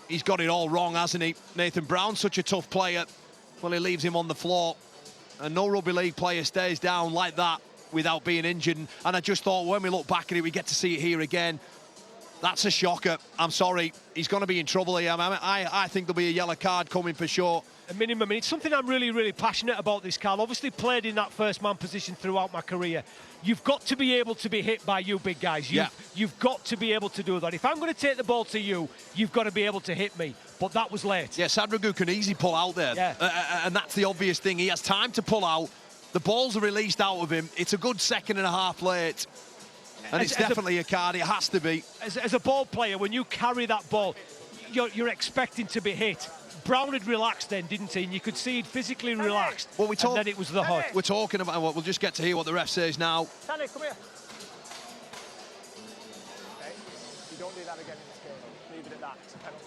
he's got it all wrong, hasn't he? Nathan Brown's such a tough player. Well, he leaves him on the floor. And no rugby league player stays down like that without being injured. And I just thought, when we look back at it, we get to see it here again. That's a shocker. I'm sorry. He's going to be in trouble here. I think there'll be a yellow card coming for sure. A minimum, and it's something I'm really, really passionate about this, Carl. Obviously played in that first man position throughout my career. You've got to be able to be hit by you big guys. You've got to be able to do that. If I'm going to take the ball to you, you've got to be able to hit me. But that was late. Yeah, Sadragu can easily pull out there. Yeah. And that's the obvious thing. He has time to pull out. The balls are released out of him. It's a good second and a half late. And it's definitely a card. It has to be. As a ball player, when you carry that ball, you're expecting to be hit. Brown had relaxed then, didn't he? And you could see he'd physically relaxed. Well, and then it was the hook. We're talking about, well, we'll just get to hear what the ref says now. Tanny, come here. Okay. You don't do that again in this game. Leave it at that. It's a penalty.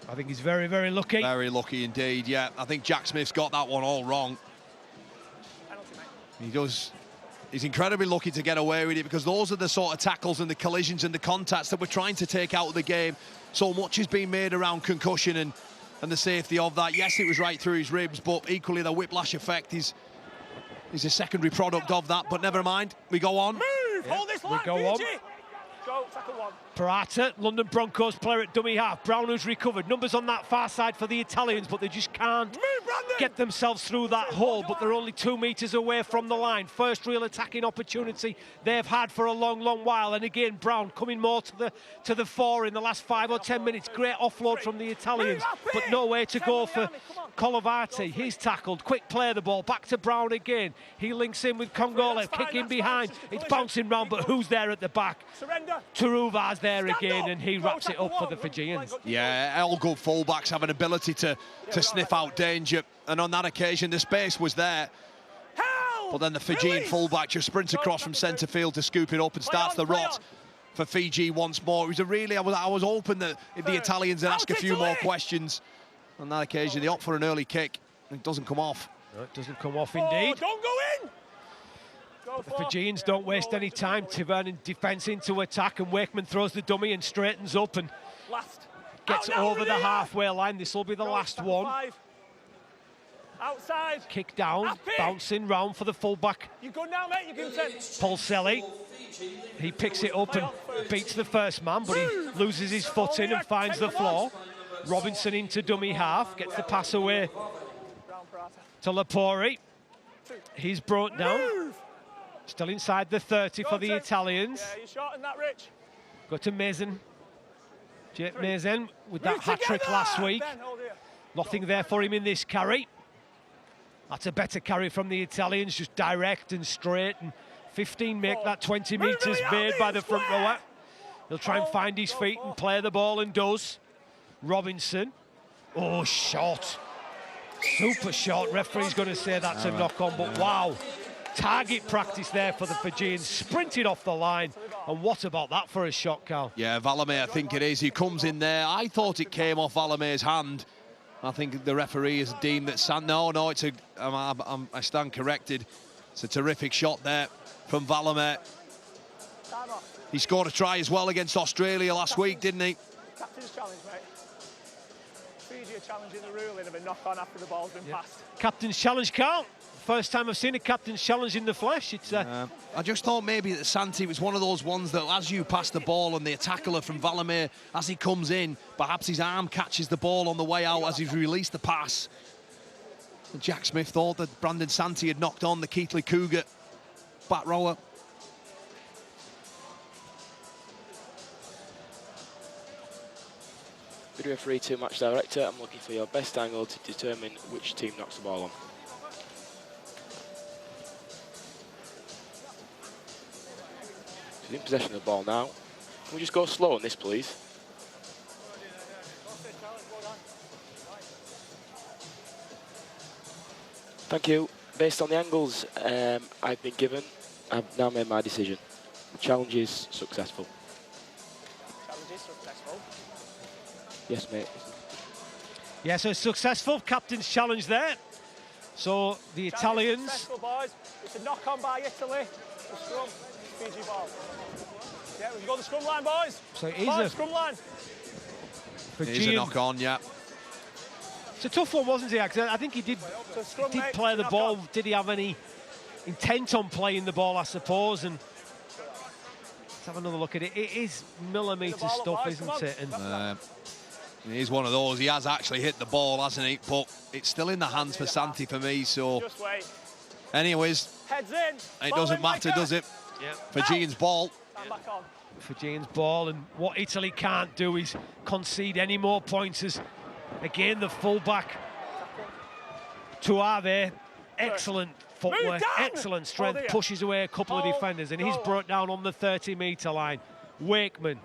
I think he's very, very lucky. Very lucky indeed, yeah. I think Jack Smith's got that one all wrong. Penalty, mate. He does. He's incredibly lucky to get away with it, because those are the sort of tackles and the collisions and the contacts that we're trying to take out of the game. So much is being made around concussion and the safety of that. Yes, it was right through his ribs, but equally the whiplash effect is a secondary product of that. But never mind, we go on. Move! Hold this line, go on. Fiji! Go, tackle one. Parata, London Broncos player at dummy half. Brown who's recovered. Numbers on that far side for the Italians, but they just can't get themselves through that hole. But they're only 2 metres away from the line. First real attacking opportunity they've had for a long, long while. And again, Brown coming more to the fore in the last 5 or 10 minutes. Great offload from the Italians, but nowhere to go for Colavati. He's tackled. Quick play the ball. Back to Brown again. He links in with Congolev. Kicking behind. It's bouncing round, but who's there at the back? Taruva's there again, and he wraps it up for the Fijians. Yeah, all good fullbacks have an ability to sniff out danger, and on that occasion the space was there. But then the Fijian fullback just sprints across from centre field to scoop it up and starts the rot for Fiji once more. It was a really, I was hoping that the Italians would ask a few more questions. On that occasion, they opt for an early kick. It doesn't come off. No, it doesn't come off indeed. Don't go in! The Fijians don't waste any time turning defence into attack, and Wakeman throws the dummy and straightens up and gets over the halfway line. This will be the last one. Outside. Kick down, Happy. bouncing round for the fullback. You good now, mate? You can send. Pulselli. He picks it up and beats the first man, but he loses his footing and finds the floor. Robinson into dummy half, gets the pass away to Lapori. He's brought down. Still inside the 30 for the Italians. Yeah, you're short in that, Rich. Go to Mason. Jake Mason with that hat-trick last week. Nothing there for him in this carry. That's a better carry from the Italians, just direct and straight, and 15 make that 20 metres made by the front rower. He'll try and find his feet and play the ball, and does. Robinson. Oh, short. Super short. Referee's going to say that's a knock-on, but wow. Target practice there for the Fijians. Sprinted off the line. And what about that for a shot, Carl? Yeah, Valamir, I think it is. He comes in there. I thought it came off Valamir's hand. I think the referee has deemed that no, it's a. I stand corrected. It's a terrific shot there from Valamir. He scored a try as well against Australia last week, didn't he? Captain's challenge, mate. Fiji are challenging the ruling of a knock-on after the ball's been passed. Captain's challenge, Carl. First time I've seen a captain's challenge in the flesh. It's I just thought maybe that Santi was one of those ones that as you pass the ball and the tackler from Valamir, as he comes in, perhaps his arm catches the ball on the way out as he's released the pass. And Jack Smith thought that Brandon Santi had knocked on the Keighley Cougar back rower. Video referee to match director. I'm looking for your best angle to determine which team knocks the ball on. He's in possession of the ball now. Can we just go slow on this, please? Thank you. Based on the angles I've been given, I've now made my decision. The challenge is successful. Challenge is successful. Yes, mate. yeah, so successful captain's challenge there. So the Italians. Successful, boys. It's a knock-on by Italy. The scrum. Fiji ball. Yeah, we can go the scrum line, boys. So he's boys, a scrum line. He's a knock-on, yeah. It's a tough one, wasn't he? I think he did play the ball. Did he have any intent on playing the ball, I suppose? And let's have another look at it. It is millimetre stuff, isn't it? And he's one of those. He has actually hit the ball, hasn't he? But it's still in the hands for Santi for me, so... Just wait. Anyways, heads in. It doesn't matter, does it? yeah, Fijian's ball. Stand back on. Fijian's ball, and what Italy can't do is concede any more points. As again, the fullback Tuave, excellent footwork, excellent strength, pushes away a couple of defenders, and he's brought down on the 30-metre line. Wakeman,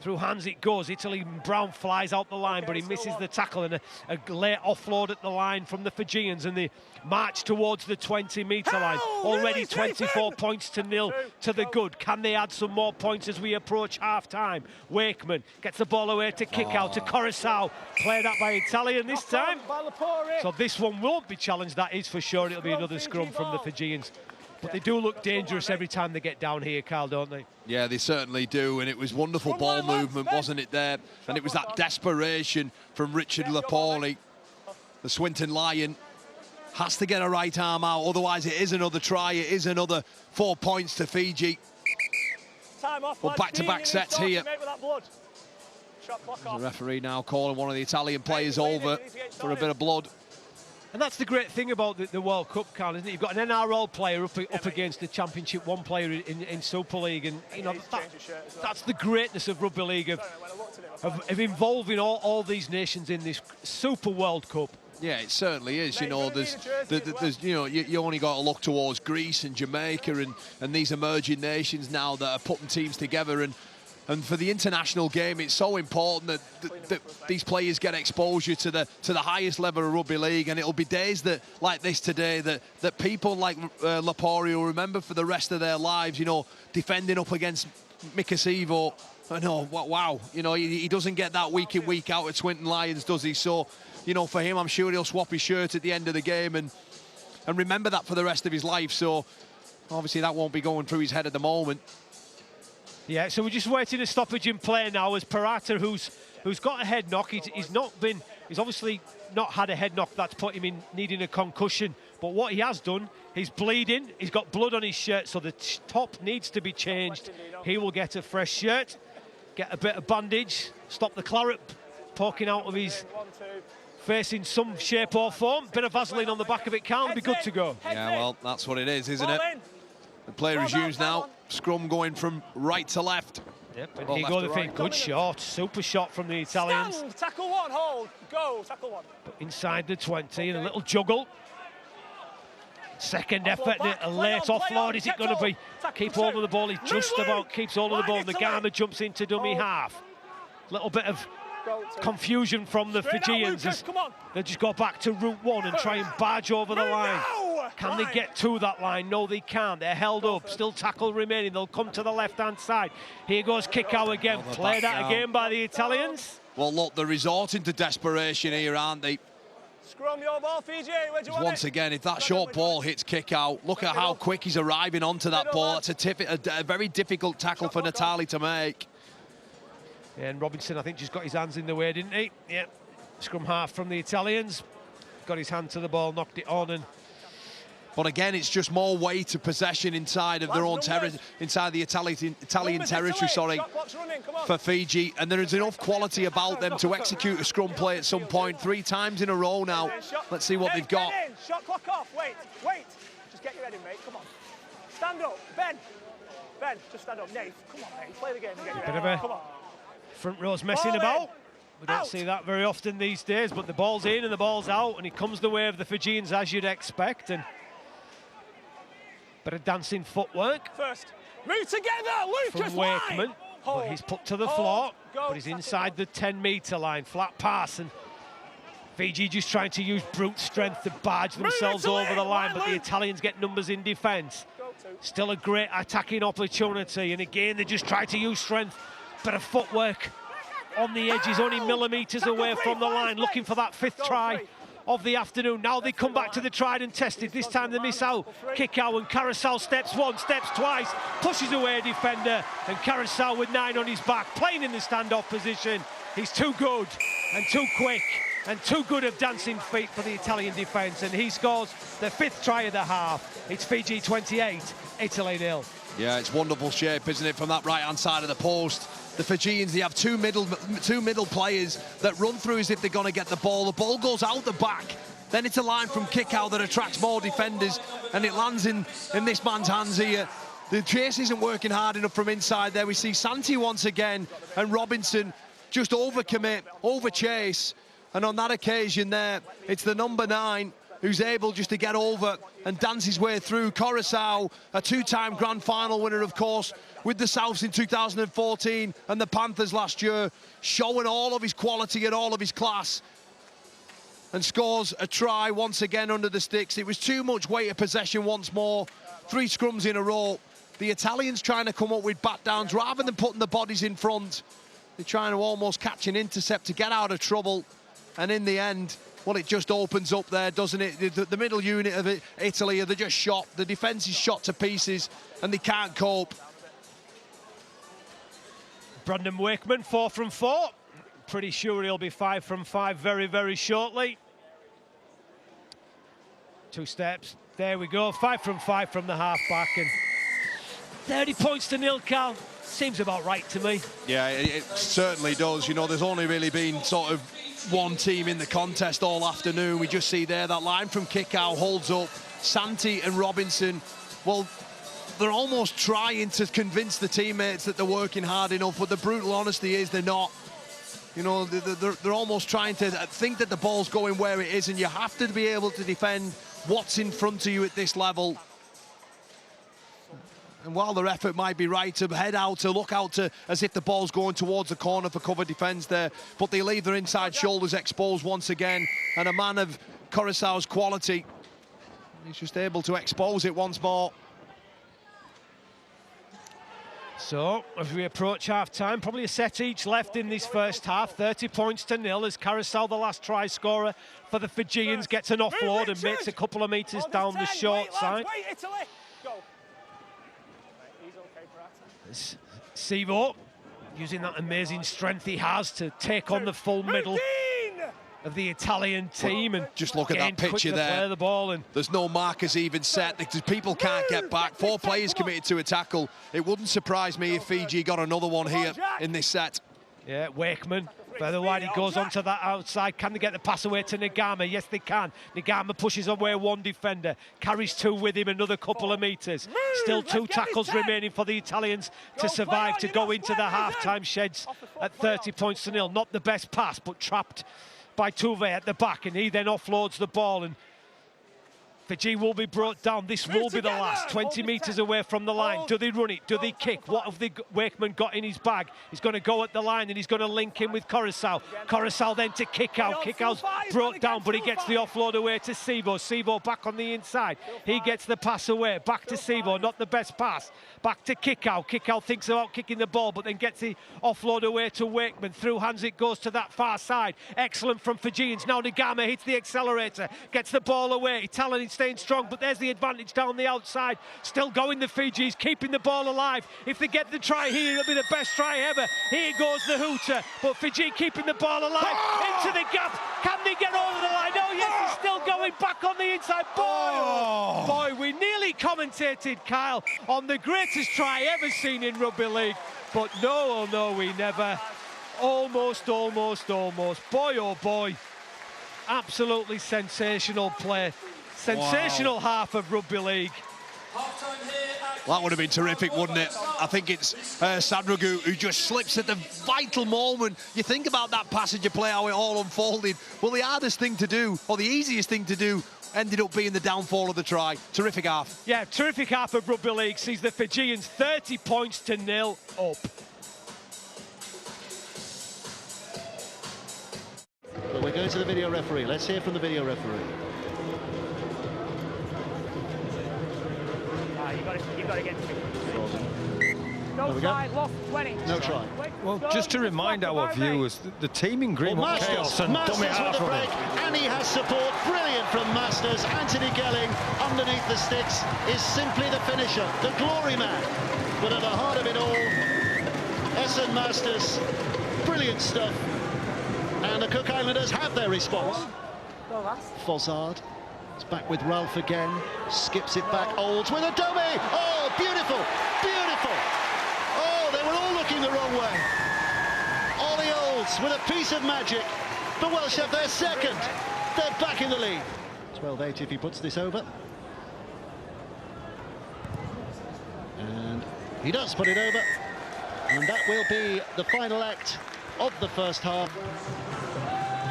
through hands it goes. Italy, Brown flies out the line, but he misses the tackle, and a late offload at the line from the Fijians, and they march towards the 20-metre line. Already 24 points to nil to the good. Can they add some more points as we approach half-time? Wakeman gets the ball away to kick out to Coruscant. Played out by Italian this time. So this one won't be challenged, that is for sure. It'll be another scrum from the Fijians. But they do look dangerous every time they get down here, Carl, don't they? Yeah, they certainly do, and it was wonderful ball movement, wasn't it, there? And it was that desperation from Richard Lapoli. The Swinton Lion has to get a right arm out, otherwise it is another try, it is another 4 points to Fiji. Time off, well, back-to-back sets here. The referee now calling one of the Italian players over for a bit of blood. And that's the great thing about the World Cup, Carl, isn't it? You've got an NRL player up against the Championship 1 player in Super League, and you know that's the greatness of rugby league, of involving all these nations in this Super World Cup. Yeah, it certainly is. You know, there's you know, you only got to look towards Greece and Jamaica and these emerging nations now that are putting teams together, and for the international game, it's so important that these players get exposure to the highest level of rugby league, and it'll be days like this today that people like Lapori will remember for the rest of their lives. You know, defending up against Mikasivo. I know, wow. You know, he doesn't get that week in, week out at Swinton Lions, does he? So, you know, for him, I'm sure he'll swap his shirt at the end of the game and remember that for the rest of his life. So, obviously, that won't be going through his head at the moment. Yeah, so we're just waiting a stoppage in play now as Parata, who's got a head knock. He's not been He's obviously not had a head knock that's put him in needing a concussion, but what he has done, he's bleeding, he's got blood on his shirt, so the top needs to be changed. He will get a fresh shirt, get a bit of bandage, stop the claret poking out of his face in some shape or form. Bit of Vaseline on the back of it, can't be good to go. Yeah, well, that's what it is, isn't it? The play resumes now. Scrum going from right to left. Yep, and here go the feet. Good shot, super shot from the Italians. Stand, tackle one, hold, go, tackle one. But inside the 20, and a little juggle. Second effort, a late offload. Is it going to be? Keep hold of the ball. He just about keeps hold of the ball. And the Garma jumps into dummy half. Little bit of confusion from the Fijians as they just go back to route one and try and barge over the line. Can they get to that line? No, they can't. They're held up. Still tackle remaining. They'll come to the left-hand side. Here goes kick out again. Played out again by the Italians. Well, look, they're resorting to desperation here, aren't they? Scrum your ball, Fiji. Where do you want Once again, if that short ball hits kick out, look at how quick he's arriving onto that ball. That's a very difficult tackle for Natali to make. Yeah, and Robinson, I think, just got his hands in the way, didn't he? Yeah. Scrum half from the Italians. Got his hand to the ball, knocked it on, and but again, it's just more weight of possession inside of their own territory, inside the Italian territory, sorry, for Fiji. And there is enough quality about them to execute a scrum play at some point. 3 times in a row now. Let's see what they've got. Shot clock off. Wait. Just get your head in, mate. Come on. Stand up. Ben, just stand up. Nate, come on, mate. Play the game and get your head in. Come on. Front row's messing about. We don't see that very often these days, but the ball's in and the ball's out, and it comes the way of the Fijians, as you'd expect. And bit of dancing footwork. First, move together, Lucas. From Wakeman, but he's put to the floor, but he's inside the 10-metre line. Flat pass, and Fiji just trying to use brute strength to barge themselves over the line, but the Italians get numbers in defence. Still a great attacking opportunity, and again, they just try to use strength. Bit of footwork on the edges, only millimetres away from the line, looking for that 5th try of the afternoon. Now they come back to the tried and tested. This time they miss out. Kick out, and Carousel steps once, steps twice, pushes away a defender, and Carousel with 9 on his back, playing in the standoff position. He's too good and too quick and too good of dancing feet for the Italian defence, and he scores the 5th try of the half. It's Fiji 28, Italy 0. Yeah, it's wonderful shape, isn't it, from that right-hand side of the post. The Fijians, they have two middle players that run through as if they're going to get the ball. The ball goes out the back. Then it's a line from kick-out that attracts more defenders, and it lands in this man's hands here. The chase isn't working hard enough from inside there. We see Santi once again, and Robinson just overcommit, overchase. And on that occasion there, it's the number 9 who's able just to get over and dance his way through. Coruscant, a 2-time grand final winner, of course, with the Souths in 2014 and the Panthers last year, showing all of his quality and all of his class, and scores a try once again under the sticks. It was too much weight of possession once more. 3 scrums in a row. The Italians trying to come up with bat downs rather than putting the bodies in front. They're trying to almost catch an intercept to get out of trouble. And in the end, well, it just opens up there, doesn't it? The middle unit of Italy, they're just shot. The defence is shot to pieces, and they can't cope. Brandon Wakeman, 4 from 4. Pretty sure he'll be 5 from 5 very, very shortly. 2 steps. There we go. 5 from 5 from the half-back. And 30 points to 0, Cal. Seems about right to me. Yeah, it certainly does. You know, there's only really been sort of one team in the contest all afternoon. We just see there that line from kick-out holds up. Santi and Robinson, well, they're almost trying to convince the teammates that they're working hard enough, but the brutal honesty is they're not. You know, they're almost trying to think that the ball's going where it is, and you have to be able to defend what's in front of you at this level. And while their effort might be right to head out, to look out to as if the ball's going towards the corner for cover defence there, but they leave their inside shoulders exposed once again, and a man of Coruscant's quality, he's just able to expose it once more. So, as we approach half-time, probably a set each left in this first half. 30 points to 0 as Carousel, the last try scorer for the Fijians, gets an offload and makes a couple of metres down the short side. Sivo using that amazing strength he has to take on the full middle of the Italian team, and just look at that picture there. Play the ball, and there's no markers even set because people can't get back. 4 players committed to a tackle. It wouldn't surprise me if Fiji got another one here in this set. Yeah, Wakeman, further wide, he goes onto that outside. Can they get the pass away to Nagama? Yes, they can. Nagama pushes away one defender, carries 2 with him, another couple of metres. Still 2 tackles remaining for the Italians to survive, to go into the half-time sheds at 30 points to 0. Not the best pass, but trapped by Tuve at the back, and he then offloads the ball, and Fiji will be brought down. This will be the last. 20 metres away from the line. Do they run it? Do they kick? What have the Wakeman got in his bag? He's going to go at the line, and he's going to link in with Coruscant. Coruscant then to kick out. Kick out's brought down, but he gets the offload away to Sivo. Sivo back on the inside. He gets the pass away. Back to Sivo. Not the best pass. Back to kick out. Kick out thinks about kicking the ball, but then gets the offload away to Wakeman. Through hands it goes to that far side. Excellent from Fijians. Now Nagama hits the accelerator. Gets the ball away. Italian staying strong, but there's the advantage down the outside. Still going the Fijis, keeping the ball alive. If they get the try here, it'll be the best try ever. Here goes the hooter, but Fiji keeping the ball alive. Into the gap. Can they get over the line? Oh yes, he's still going back on the inside. Boy, we nearly commentated, Kyle, on the greatest try ever seen in rugby league, but no, we never. Almost. Boy, oh boy. Absolutely sensational play. Sensational half of rugby league. That would have been terrific, wouldn't it? I think it's Sadragu who just slips at the vital moment. You think about that passage of play, how it all unfolded. Well, the hardest thing to do, or the easiest thing to do, ended up being the downfall of the try. Terrific half. Yeah, terrific half of rugby league sees the Fijians 30 points to 0 up. But we're going to the video referee. Let's hear from the video referee. You got to get no try, lost 20. No try. Well, just to remind our viewers, the team in green were chaos and dummy out from it. And he has support. Brilliant from Masters. Anthony Gelling underneath the sticks is simply the finisher, the glory man. But at the heart of it all, Essen Masters, brilliant stuff. And the Cook Islanders have their response. Fossard. It's back with Ralph again, skips it back, Olds with a dummy! Oh, beautiful, beautiful! Oh, they were all looking the wrong way. Ollie Olds with a piece of magic. The Welsh have their second. They're back in the lead. 12-8 if he puts this over. And he does put it over. And that will be the final act of the first half.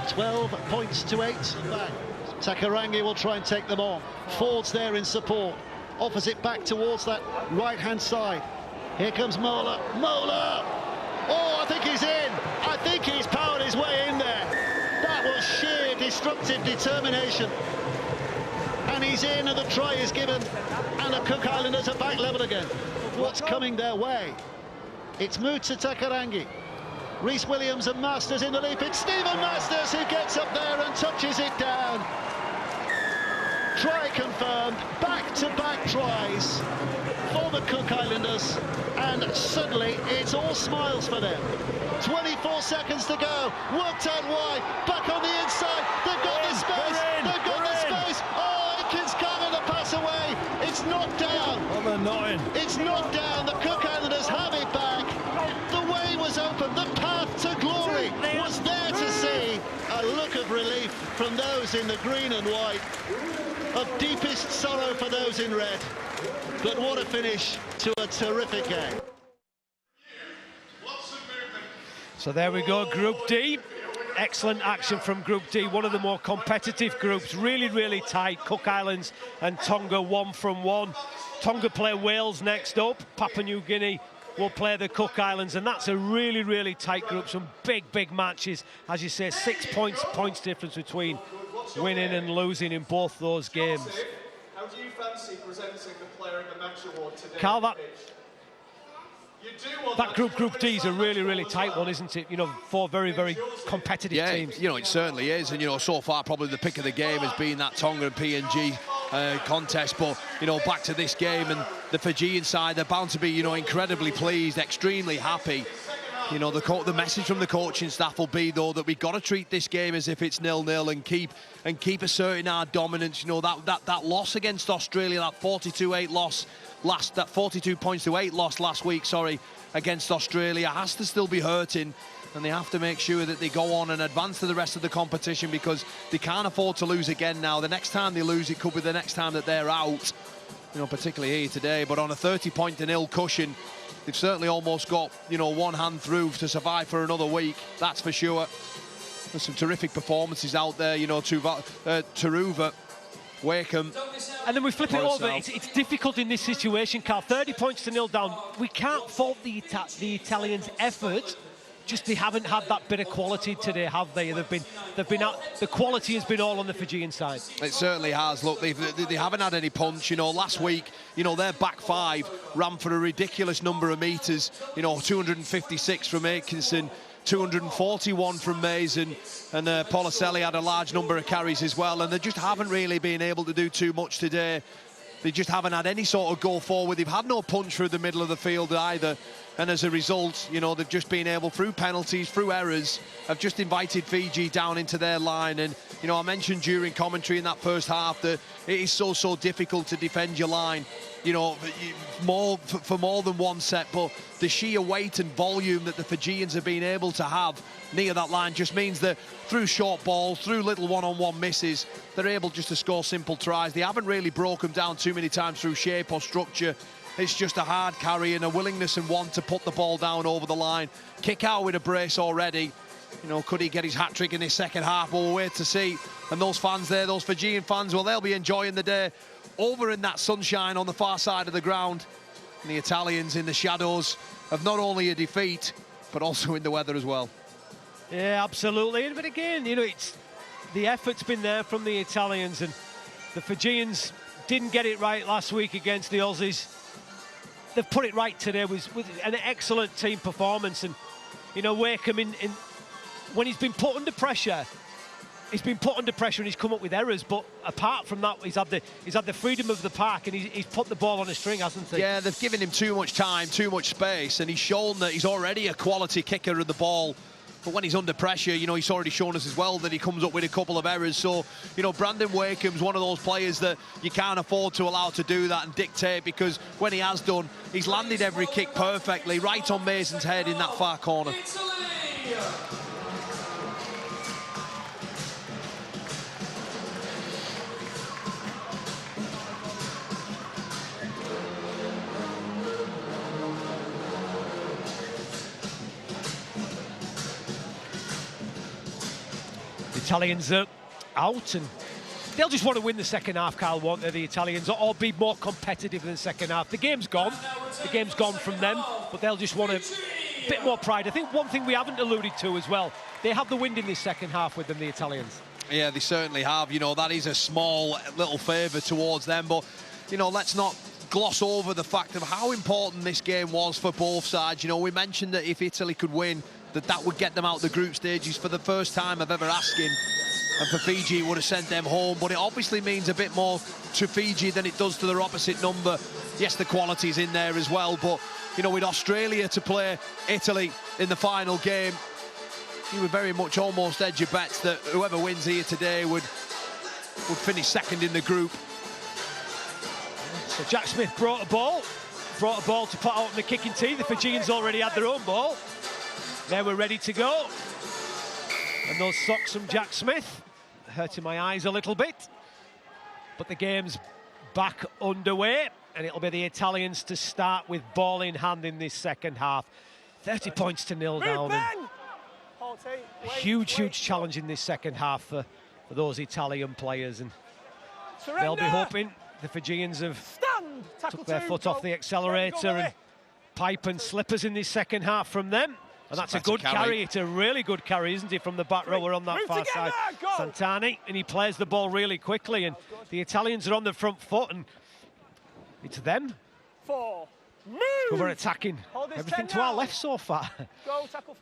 12 points to 8. Back. Takarangi will try and take them on. Ford's there in support. Offers it back towards that right-hand side. Here comes Mola. Mola! Oh, I think he's in. I think he's powered his way in there. That was sheer destructive determination. And he's in, and the try is given. And the Cook Islanders are back level again. What's coming their way? It's moved to Takarangi. Rhys Williams and Masters in the leap. It's Stephen Masters who gets up there and touches it down. Try confirmed, back-to-back tries for the Cook Islanders, and suddenly it's all smiles for them. 24 seconds to go, worked out wide, back on the inside, they've got the space, they've got the space. Oh, Aikens can't the pass away, it's knocked down. Oh, they're not in. It's knocked down, the Cook Islanders have it back. The way was open, the path to glory was there to see. A look of relief from those in the green and white, of deepest sorrow for those in red. But what a finish to a terrific game. So there we go, Group D. Excellent action from Group D, one of the more competitive groups, really tight. Cook Islands and Tonga 1-1. Tonga play Wales next up. Papua New Guinea will play the Cook Islands, and that's a really tight group. Some big matches. As you say, 6 points difference between winning and losing in both those games. How do you fancy presenting the Player of the Match award today? Carl, that Group D is a really tight one, isn't it? You know, 4 very competitive teams. You know, it certainly is, and you know, so far probably the pick of the game has been that Tonga and PNG contest. But you know, back to this game, and the Fijian side, they're bound to be, you know, incredibly pleased, extremely happy. You know, the message from the coaching staff will be, though, that we've got to treat this game as if it's 0-0 and keep asserting our dominance. You know, that loss against Australia, that 42-8 loss, that 42 points to 8 loss last week, sorry, against Australia has to still be hurting, and they have to make sure that they go on and advance to the rest of the competition, because they can't afford to lose again now. The next time they lose, it could be the next time that they're out, you know, particularly here today. But on a 30-point-0 cushion, they've certainly almost got, you know, one hand through to survive for another week, that's for sure. There's some terrific performances out there, you know, Taruva, Wakeham. And then we flip it over. It's difficult in this situation, Carl. 30 points to 0 down. We can't fault the Italians' effort. Just they haven't had that bit of quality today, have they? They've been out. The quality has been all on the Fijian side. It certainly has. Look, they haven't had any punch. You know, last week, you know, their back five ran for a ridiculous number of meters. You know, 256 from Atkinson, 241 from Mason, and Policelli had a large number of carries as well, and they just haven't really been able to do too much today. They just haven't had any sort of go forward. They've had no punch through the middle of the field either, and as a result, you know, they've just been able, through penalties, through errors, have just invited Fiji down into their line. And, you know, I mentioned during commentary in that first half that it is so difficult to defend your line, you know, for more than one set, but the sheer weight and volume that the Fijians have been able to have near that line just means that through short balls, through little one-on-one misses, they're able just to score simple tries. They haven't really broken down too many times through shape or structure. It's just a hard carry and a willingness and want to put the ball down over the line. Kick out with a brace already. You know, could he get his hat-trick in his second half? Well, we'll wait to see. And those fans there, those Fijian fans, well, they'll be enjoying the day over in that sunshine on the far side of the ground. And the Italians in the shadows of not only a defeat, but also in the weather as well. Yeah, absolutely. But again, you know, the effort's been there from the Italians, and the Fijians didn't get it right last week against the Aussies. They've put it right today with an excellent team performance. And, you know, Wakeham, when he's been put under pressure, and he's come up with errors. But apart from that, he's had the freedom of the park, and he's put the ball on a string, hasn't he? Yeah, they've given him too much time, too much space, and he's shown that he's already a quality kicker of the ball. But when he's under pressure, you know, he's already shown us as well that he comes up with a couple of errors. So, you know, Brandon Wakeham's one of those players that you can't afford to allow to do that and dictate, because when he has done, he's landed every kick perfectly, right on Mason's head in that far corner. Italians are out, and they'll just want to win the second half, Carl, won't they, the Italians, or be more competitive in the second half. The game's gone. The game's gone from them, but they'll just want a bit more pride. I think one thing we haven't alluded to as well, they have the wind in this second half with them, the Italians. Yeah, they certainly have. You know, that is a small little favour towards them, but, you know, let's not gloss over the fact of how important this game was for both sides. You know, we mentioned that if Italy could win, that would get them out the group stages for the first time of ever asking, and for Fiji it would have sent them home. But it obviously means a bit more to Fiji than it does to their opposite number. Yes, the quality's in there as well, but, you know, with Australia to play Italy in the final game, you would very much almost edge your bets that whoever wins here today would finish second in the group. So Jack Smith brought a ball to put out on the kicking tee. The Fijians already had their own ball. They were ready to go. And those socks from Jack Smith, hurting my eyes a little bit. But the game's back underway, and it'll be the Italians to start with ball in hand in this second half. 30 points to 0 down. A huge challenge in this second half for those Italian players. And they'll be hoping the Fijians have took their foot off the accelerator, and pipe and slippers in this second half from them. And that's a good carry. It's a really good carry, isn't it, from the back rower on that far side. Santani, and he plays the ball really quickly, and the Italians are on the front foot, and it's them who are attacking everything to our left so far.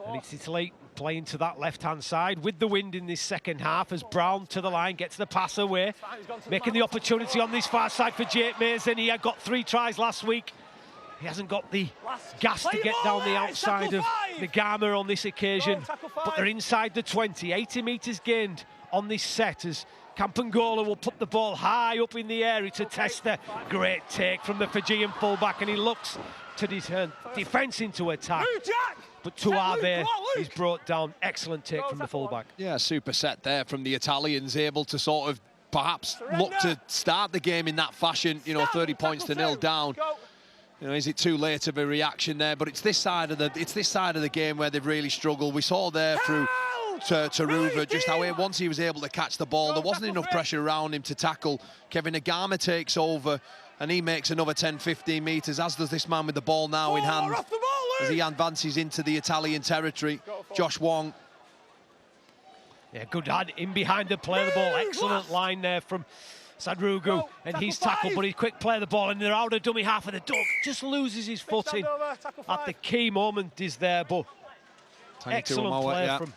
And it's Italy playing to that left-hand side with the wind in this second half as Brown to the line, gets the pass away, making the opportunity on this far side for Jake Mason. He had got 3 tries last week He hasn't got the gas to get down the outside of Nagama on this occasion, but they're inside the 20. 80 metres gained on this set as Kampangola will put the ball high up in the air. It's a tester. Great take from the Fijian fullback, and he looks to turn defence into attack. But Tuave is brought down. Excellent take from the fullback. Yeah, super set there from the Italians, able to sort of perhaps look to start the game in that fashion, you know, 30 points to 0 down. You know, is it too late of a reaction there? But it's this side of the game where they've really struggled. We saw there through Taruva just how once he was able to catch the ball, there wasn't enough pressure around him to tackle. Kevin Nagama takes over and he makes another 10-15 metres, as does this man with the ball now in hand as he advances into the Italian territory. Josh Wong. Yeah, good hand in behind the play of the ball. Excellent line there from Sadrugu, and he's tackled, but he's quick play the ball, and they're out of dummy half, and the dog just loses his footing at the key moment is there, but excellent play from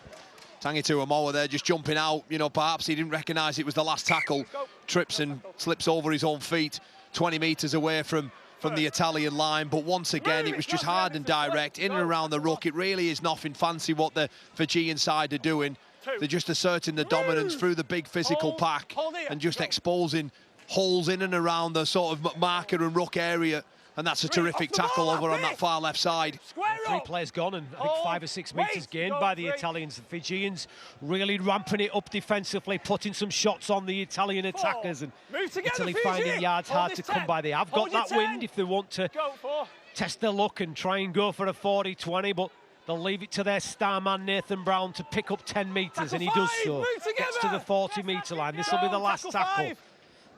Tangi Tuamoa there, just jumping out. You know, perhaps he didn't recognise it was the last tackle. Trips and slips over his own feet, 20 metres away from the Italian line. But once again, it was just hard and direct, in and around the ruck. It really is nothing fancy what the Fijian side are doing. They're just asserting the dominance through the big physical pack and just exposing holes in and around the sort of marker and ruck area. And that's a terrific tackle over on that far left side. 3 players gone, and I think 5 or 6 metres gained by the Italians. The Fijians really ramping it up defensively, putting some shots on the Italian attackers, and Italy finding yards hard to come by. They have got that wind if they want to test their luck and try and go for a 40-20, but they'll leave it to their star man Nathan Brown to pick up 10 metres, and he does so. Gets to the 40-metre line. This will be the last tackle.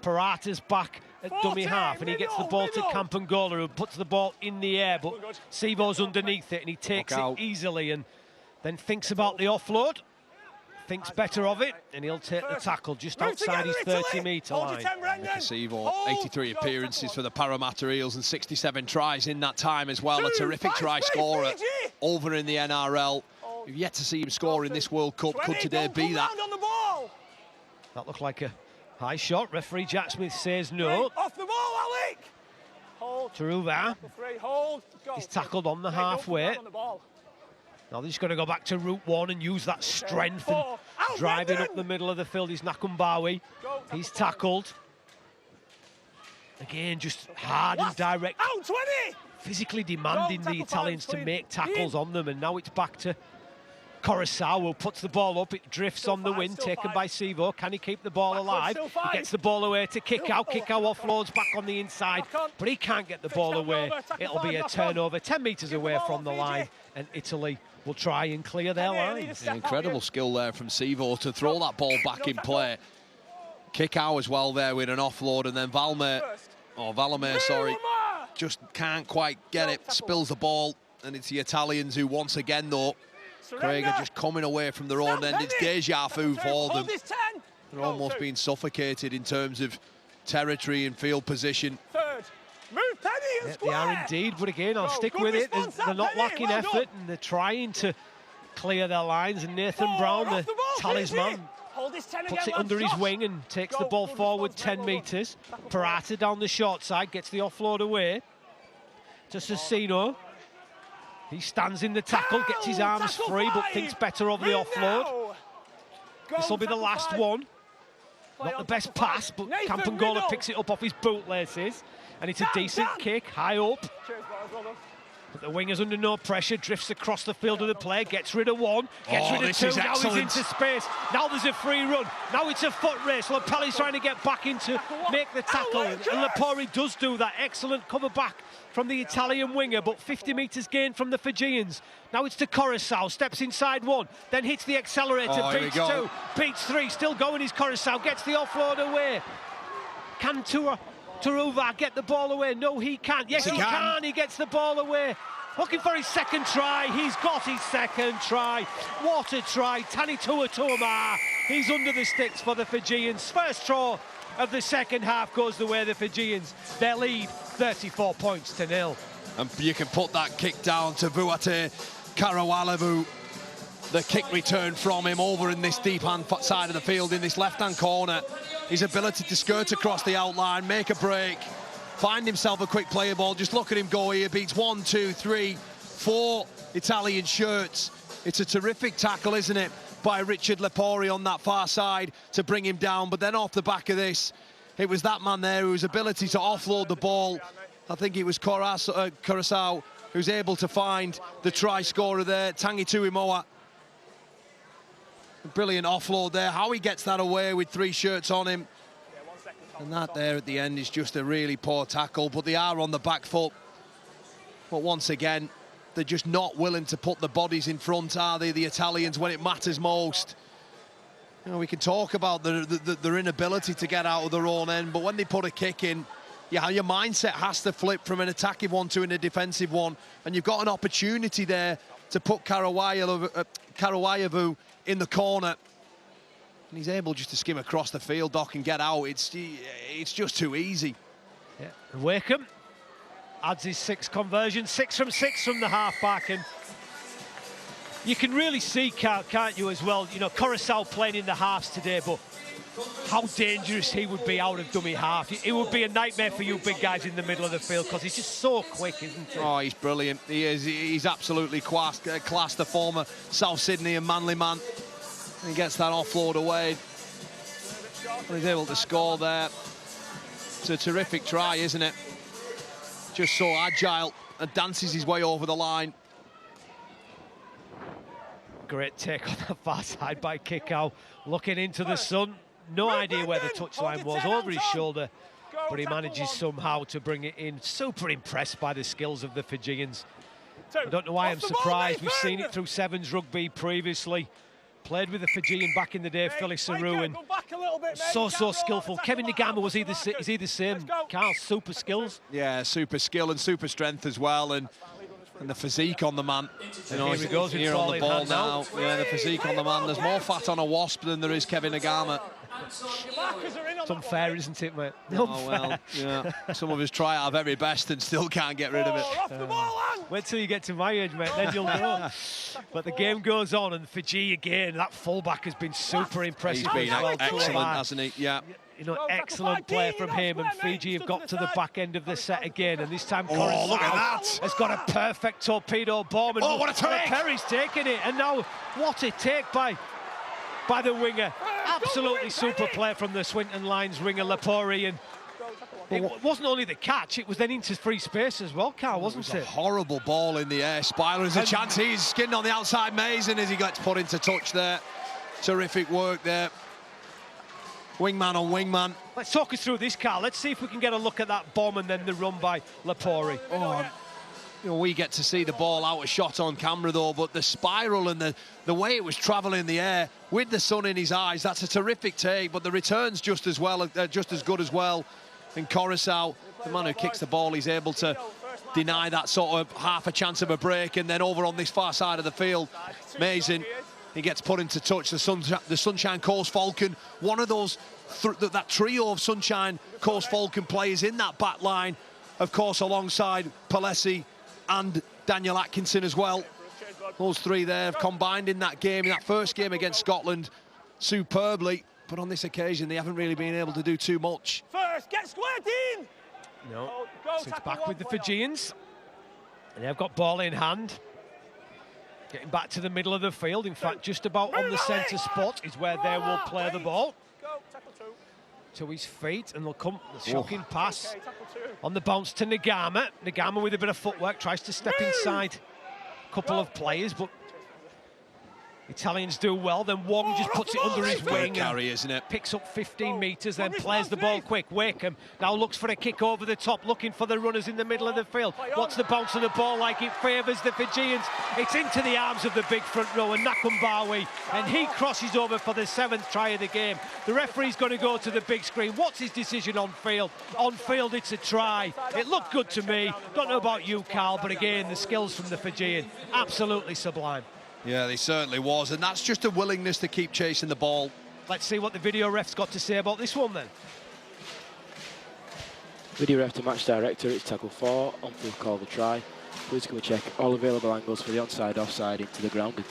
Parata's back at dummy half, and he gets the ball to Kampangola, who puts the ball in the air, but Sivo's underneath it, and he takes it easily and then thinks about the offload, thinks better of it, and he'll take the tackle just outside his 30-metre line. Mika Sivo, 83 appearances for the Parramatta Eels and 67 tries in that time as well. A terrific try scorer over in the NRL. We've yet to see him score in this World Cup. Could today be that? That looked like a high shot. Referee Jack Smith says no. Off the ball, Alec! Taruva is tackled on the halfway. Now they're just going to go back to route 1 and use that strength and driving up the middle of the field is Nakumbawi. He's tackled. Again, just hard and direct. Physically demanding the Italians to make tackles on them, and now it's back to Coruscant, who puts the ball up. It drifts on the wind, taken by Sivo. Can he keep the ball alive? He gets the ball away to Kickout. Kickout offloads back on the inside, but he can't get the ball away. It'll be a turnover 10 metres away from the line, and Italy will try and clear their lines. Yeah, incredible skill there from Sivo to throw that ball back in play. Kickout as well there with an offload, and then Valmer, sorry, just can't quite get it. Spills the ball, and it's the Italians who once again, though, Craig, are just coming away from their own end. It's deja vu for them. They're almost being suffocated in terms of territory and field position. Yeah, they are indeed, but again, I'll stick with it. They're not lacking effort, and they're trying to clear their lines. And Nathan Brown, the talisman, puts it under his wing and takes the ball forward 10 metres. Parata down the short side, gets the offload away to Cecino. He stands in the tackle, gets his arms free, but thinks better of the offload. This will be the last one. Not the best pass, but Kampangola picks it up off his bootlaces. And it's a decent kick, high up. But the winger's under no pressure, drifts across the field of the play, gets rid of one, gets rid of two, now he's into space. Now there's a free run, now it's a foot race. Lapelli's trying to get back in to make the tackle, and Lapori does do that. Excellent cover back from the Italian winger, but 50 metres gain from the Fijians. Now it's to Coruscant, steps inside one, then hits the accelerator, beats 2, beats 3, still going is Coruscant, gets the offload away. Can Taruva get the ball away? No, he can't. Yes, he can. He gets the ball away. Looking for his second try. He's got his second try. What a try. Tani Tuatuma. He's under the sticks for the Fijians. First throw of the second half goes the way of the Fijians. Their lead, 34 points to 0. And you can put that kick down to Vuate Karawalavu. The kick return from him over in this deep-hand side of the field, in this left-hand corner. His ability to skirt across the outline, make a break, find himself a quick player ball. Just look at him go here. Beats 1, 2, 3, 4 Italian shirts. It's a terrific tackle, isn't it, by Richard Lepori on that far side to bring him down. But then off the back of this, it was that man there whose ability to offload the ball. I think it was Curacao who's able to find the try scorer there, Tangi Tuimoa. Brilliant offload there. How he gets that away with 3 shirts on him. And that there at the end is just a really poor tackle, but they are on the back foot. But once again, they're just not willing to put the bodies in front, are they, the Italians, when it matters most? You know, we can talk about their inability to get out of their own end, but when they put a kick in, yeah, your mindset has to flip from an attacking one to a defensive one, and you've got an opportunity there to put Karawayavu in the corner. And he's able just to skim across the field, Doc, and get out. It's just too easy. Yeah. And Wakeham adds his 6 conversion, 6 from 6 from the half-back. And you can really see, can't you, as well, you know, Curacao playing in the halves today, but how dangerous he would be out of dummy half. It would be a nightmare for you big guys in the middle of the field because he's just so quick, isn't he? Oh, he's brilliant. He is. He's absolutely class, the former South Sydney and Manly man. He gets that offload away. And he's able to score there. It's a terrific try, isn't it? Just so agile and dances his way over the line. Great take on the far side by Kickow. Looking into the sun. No idea where the touchline was, over his shoulder. But he manages somehow to bring it in. Super impressed by the skills of the Fijians. I don't know why I'm surprised. We've seen it through Sevens rugby previously. Played with the Fijian back in the day, Phyllis Saru, and so skillful. Kevin Nagama is he the same? Carl, super skills. Yeah, super skill and super strength as well, and the physique on the man. You know, here he goes here on the ball now. now. Yeah, the physique on the man. There's more fat on a wasp than there is Kevin Nagama. It's unfair, isn't it, mate? Oh, well, yeah. Some of us try our very best and still can't get rid of it. Wait till you get to my age, mate, then you'll know. But the game goes on, and Fiji again, that fullback has been super impressive. He's been as well, excellent, hasn't he? Yeah. You know, excellent play from him, and Fiji have got to the back end of the set again, and this time Oh, look at that! has got a perfect torpedo bomb. And oh, what a take! Perry's taking it, and now what a take by the winger. Absolutely super play from the Swinton Lions winger, Lepori, and it wasn't only the catch, it was then into free space as well, Carl, wasn't it? A horrible ball in the air. Spyler has a chance. He's skinned on the outside Mason as he gets put into touch there. Terrific work there. Wingman on wingman. Let's talk us through this, Carl. Let's see if we can get a look at that bomb and then the run by Lepori. Oh, you know, we get to see the ball out of shot on camera though, but the spiral and the way it was travelling in the air with the sun in his eyes, that's a terrific take, but the return's just as good as well. And Curacao, the man who kicks the ball, he's able to deny that sort of half a chance of a break, and then over on this far side of the field, Mason, he gets put into touch. The Sunshine Coast Falcon, one of those, that trio of Sunshine Coast Falcon players in that back line, of course, alongside Palesi and Daniel Atkinson as well. Those 3 there have combined in that game, in that first game against Scotland, superbly. But on this occasion, they haven't really been able to do too much. First, get squared in! No, so it's back with the Fijians. And they've got ball in hand. Getting back to the middle of the field. In fact, just about on the centre spot is where they will play the ball. To his feet, and they'll come, the shocking pass on the bounce to Nagama. Nagama with a bit of footwork, tries to step inside a couple of players, but Italians do well. Then Wong just puts it under his wing carry, isn't it? Picks up 15 metres, then plays the ball quick. Wakeham now looks for a kick over the top, looking for the runners in the middle of the field. What's the bounce of the ball like? It favours the Fijians. It's into the arms of the big front row, and Nakumbawi, and he crosses over for the 7th try of the game. The referee's going to go to the big screen. What's his decision on field? On field, it's a try. It looked good to me. Don't know about you, Carl, but again, the skills from the Fijian, absolutely sublime. Yeah, they certainly was, and that's just a willingness to keep chasing the ball. Let's see what the video ref's got to say about this one then. Video ref to match director, it's tackle 4, on-field call the try. Please can we check all available angles for the onside, offside, into the grounded.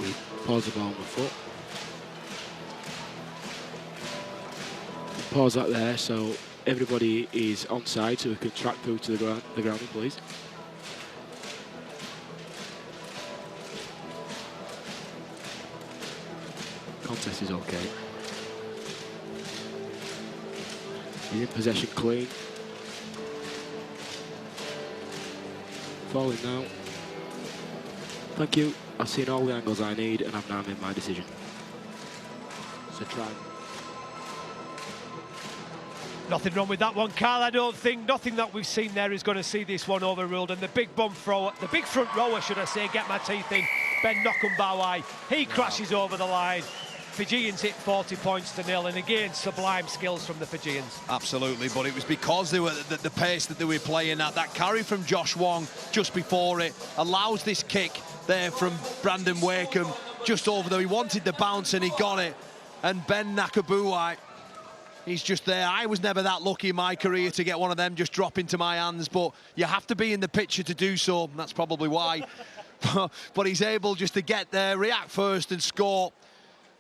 We pause the ball on the foot. Pause that there so everybody is onside so we can track through to the grounding, please. Contest is okay. He's in possession clean. Falling now. Thank you. I've seen all the angles I need and I've now made my decision. So try. Nothing wrong with that one, Carl. I don't think nothing that we've seen there is going to see this one overruled. And the big bum thrower, the big front rower, should I say, get my teeth in, Ben Nokumbawai. He crashes over the line. Fijians hit 40 points to nil, and again, sublime skills from the Fijians. Absolutely, but it was because they were the pace that they were playing at. That carry from Josh Wong just before it allows this kick there from Brandon Wakeham just over there. He wanted the bounce and he got it. And Ben Nakabuai, he's just there. I was never that lucky in my career to get one of them just drop into my hands, but you have to be in the picture to do so. That's probably why. But he's able just to get there, react first and score.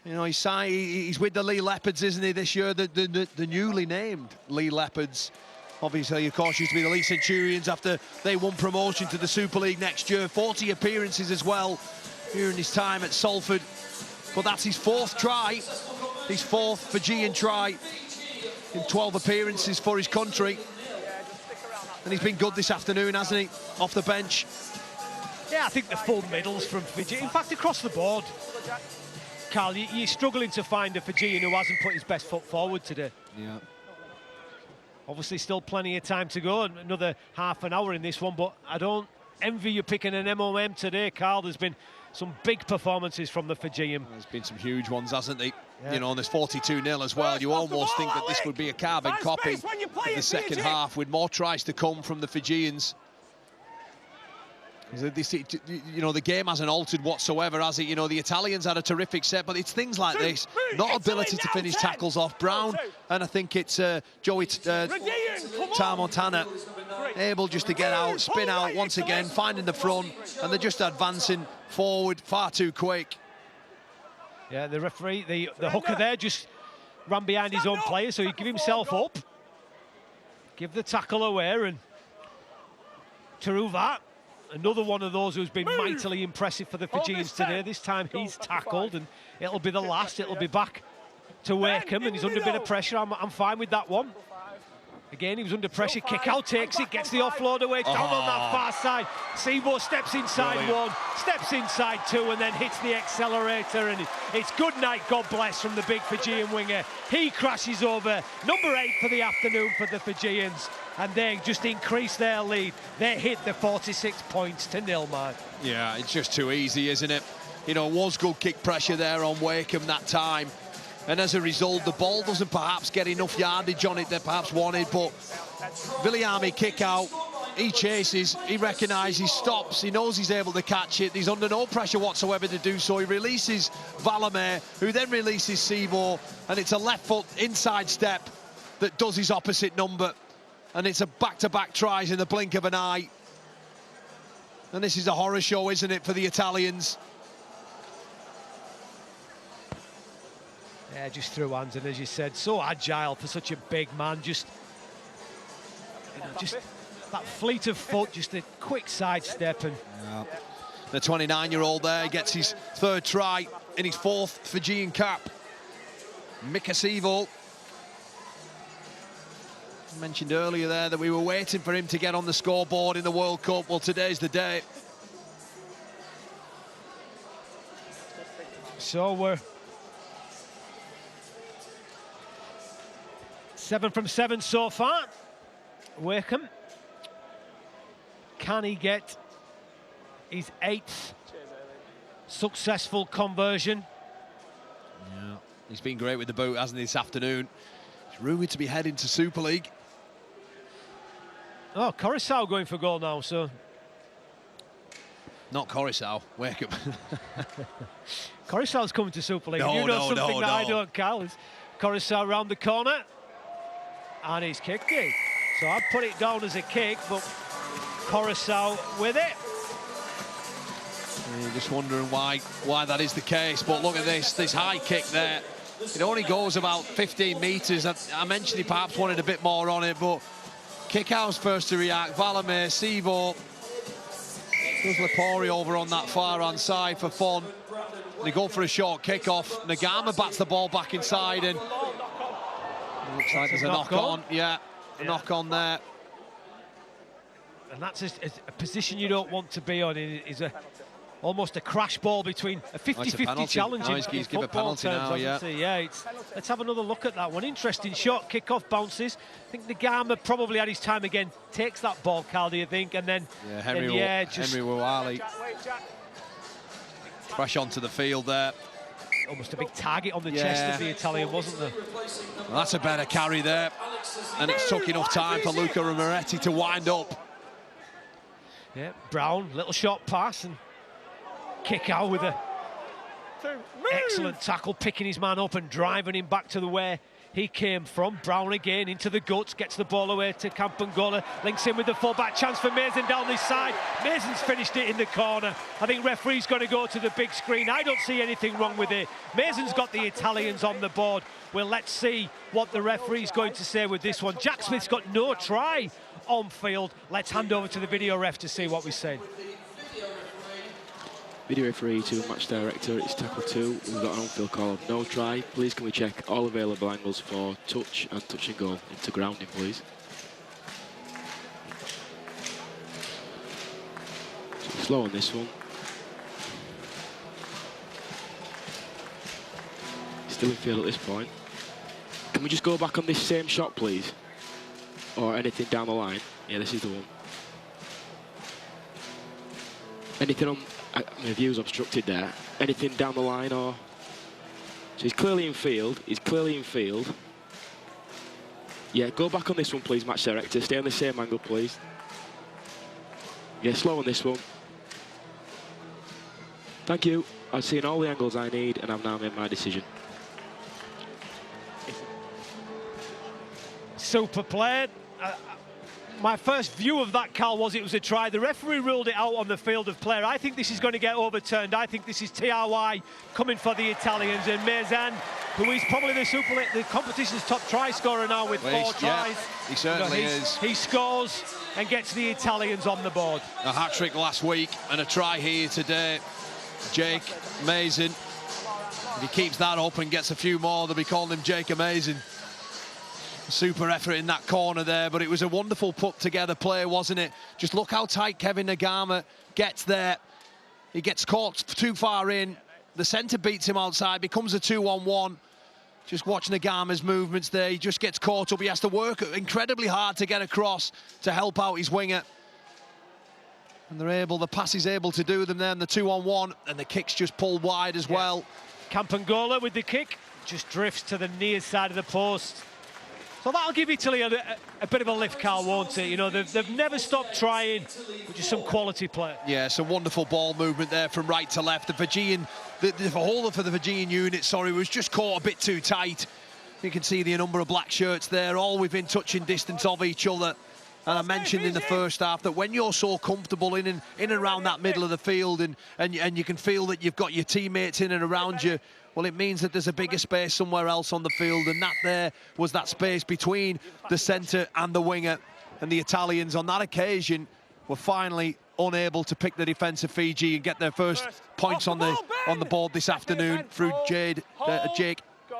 You know, he's with the Lee Leopards, isn't he, this year? The newly named Lee Leopards. Obviously, of course, used to be the Lee Centurions after they won promotion to the Super League next year. 40 appearances as well during his time at Salford. But that's his fourth try, his fourth Fijian try in 12 appearances for his country. And he's been good this afternoon, hasn't he, off the bench? Yeah, I think the full medals from Fiji. In fact, across the board, Carl, you're struggling to find a Fijian who hasn't put his best foot forward today. Yeah. Obviously, still plenty of time to go, another half an hour in this one, but I don't envy you picking an MOM today, Carl. There's been some big performances from the Fijian. There's been some huge ones, hasn't there? Yeah. You know, and there's 42-0 as well. You almost think that this would be a carbon copy of the second half with more tries to come from the Fijians. You know, the game hasn't altered whatsoever, has it? You know, the Italians had a terrific set, but it's things like this, not ability to finish tackles off. Brown, and I think it's Joey Tarmontana, able just to get out, spin out once again, finding the front, and they're just advancing forward far too quick. Yeah, the referee, the hooker there just ran behind his own player, so he give himself up, give the tackle away, and Taruvat, another one of those who's been mightily impressive for the Fijians today. This time he's tackled, and it'll be the last. It'll be back to Wakeham, and he's under a bit of pressure. I'm fine with that one. Again, he was under pressure. Kick out, takes it, gets the offload away, down on that far side. Seymour steps inside one, steps inside two, and then hits the accelerator. And it's good night, God bless, from the big Fijian winger. He crashes over. Number 8 for the afternoon for the Fijians. And they just increase their lead. They hit the 46 points to nil, man. Yeah, it's just too easy, isn't it? You know, it was good kick pressure there on Wakeham that time. And as a result, the ball doesn't perhaps get enough yardage on it that perhaps wanted, but Viliami kick out, he chases, he recognises, stops, he knows he's able to catch it, he's under no pressure whatsoever to do so. He releases Valamere, who then releases Seymour, and it's a left foot inside step that does his opposite number. And it's a back-to-back tries in the blink of an eye. And this is a horror show, isn't it, for the Italians? Yeah, just through hands, and as you said, so agile for such a big man. Just, you know, just that fleet of foot, just a quick sidestep. And yeah. The 29-year-old there gets his third try in his fourth Fijian cap. Mikasivo. I mentioned earlier there that we were waiting for him to get on the scoreboard in the World Cup. Well, today's the day. So we're 7 from 7 so far. Wakeham. Can he get his 8th successful conversion? Yeah, he's been great with the boot, hasn't he, this afternoon? He's rumoured to be heading to Super League. Oh, Coruscant going for goal now, so... Not Coruscant, Wakeham. Coruscant's coming to Super League. No, you know no, something no, that no. I don't, Carl. Is Coruscant round the corner, and he's kicked it. So I'd put it down as a kick, but Coruscant with it. You're just wondering why that is the case. But look at this high kick there. It only goes about 15 metres. I mentioned he perhaps wanted a bit more on it, but Kickhouse first to react. Valamir, Sivo. Does Lepori over on that far-hand side for fun. They go for a short kick-off. Nagama bats the ball back inside, and it looks like there's a knock-on. Yeah, a knock-on there. And that's a position you don't want to be on. It is almost a crash ball between a 50-50 challenge in football terms, yeah. Let's have another look at that one. Interesting short kick-off bounces. I think Nagama probably had his time again. Takes that ball, Carl, do you think? And then Henry Wawali. Crash onto the field there. Almost a big target on the chest of the Italian, wasn't there? Well, that's a better carry there. And it's took enough time for Luca Moretti to wind up. Yeah, Brown, little short pass and kick out with a excellent tackle, picking his man up and driving him back to the way he came from. Brown again into the guts, gets the ball away to Campangola, links in with the full-back, chance for Mason down this side. Mason's finished it in the corner. I think referee's got to go to the big screen. I don't see anything wrong with it. Mason's got the Italians on the board. Well, let's see what the referee's going to say with this one. Jack Smith's got no try on field. Let's hand over to the video ref to see what we said. Video referee to match director, it's tackle 2. We've got an on-field call of no try. Please can we check all available angles for touch and touch and go into grounding, please. So slow on this one. Still in field at this point. Can we just go back on this same shot, please? Or anything down the line? Yeah, this is the one. Anything on... my view's obstructed there. Anything down the line or... So he's clearly in field. He's clearly in field. Yeah, go back on this one, please, match director. Stay on the same angle, please. Yeah, slow on this one. Thank you. I've seen all the angles I need and I've now made my decision. Super play. My first view of that, Carl, was it was a try. The referee ruled it out on the field of play. I think this is going to get overturned. I think this is TRY coming for the Italians, and Mezan, who is probably the competition's top try scorer now with 4 tries. Yeah, he certainly is. He scores and gets the Italians on the board. A hat-trick last week and a try here today. Jake Mason. If he keeps that up and gets a few more, they'll be calling him Jake Amazing. Super effort in that corner there, but it was a wonderful put-together play, wasn't it? Just look how tight Kevin Nagama gets there. He gets caught too far in. The centre beats him outside, becomes a 2-on-1. Just watch Nagama's movements there. He just gets caught up. He has to work incredibly hard to get across to help out his winger. And the pass is able to do them there, and the 2-on-1, and the kick's just pulled wide as well. Campangola with the kick, just drifts to the near side of the post. So that'll give Italy a bit of a lift, Carl, won't it? You know, they've never stopped trying, which is some quality play. Yeah, some wonderful ball movement there from right to left. The Fijian, the holder for the Fijian unit, was just caught a bit too tight. You can see the number of black shirts there, all within touching distance of each other. And I mentioned in the first half that when you're so comfortable in and around that middle of the field and you can feel that you've got your teammates in and around you, well, it means that there's a bigger space somewhere else on the field, and that there was that space between the centre and the winger. And the Italians on that occasion were finally unable to pick the defence of Fiji and get their first points on the board this afternoon through Jake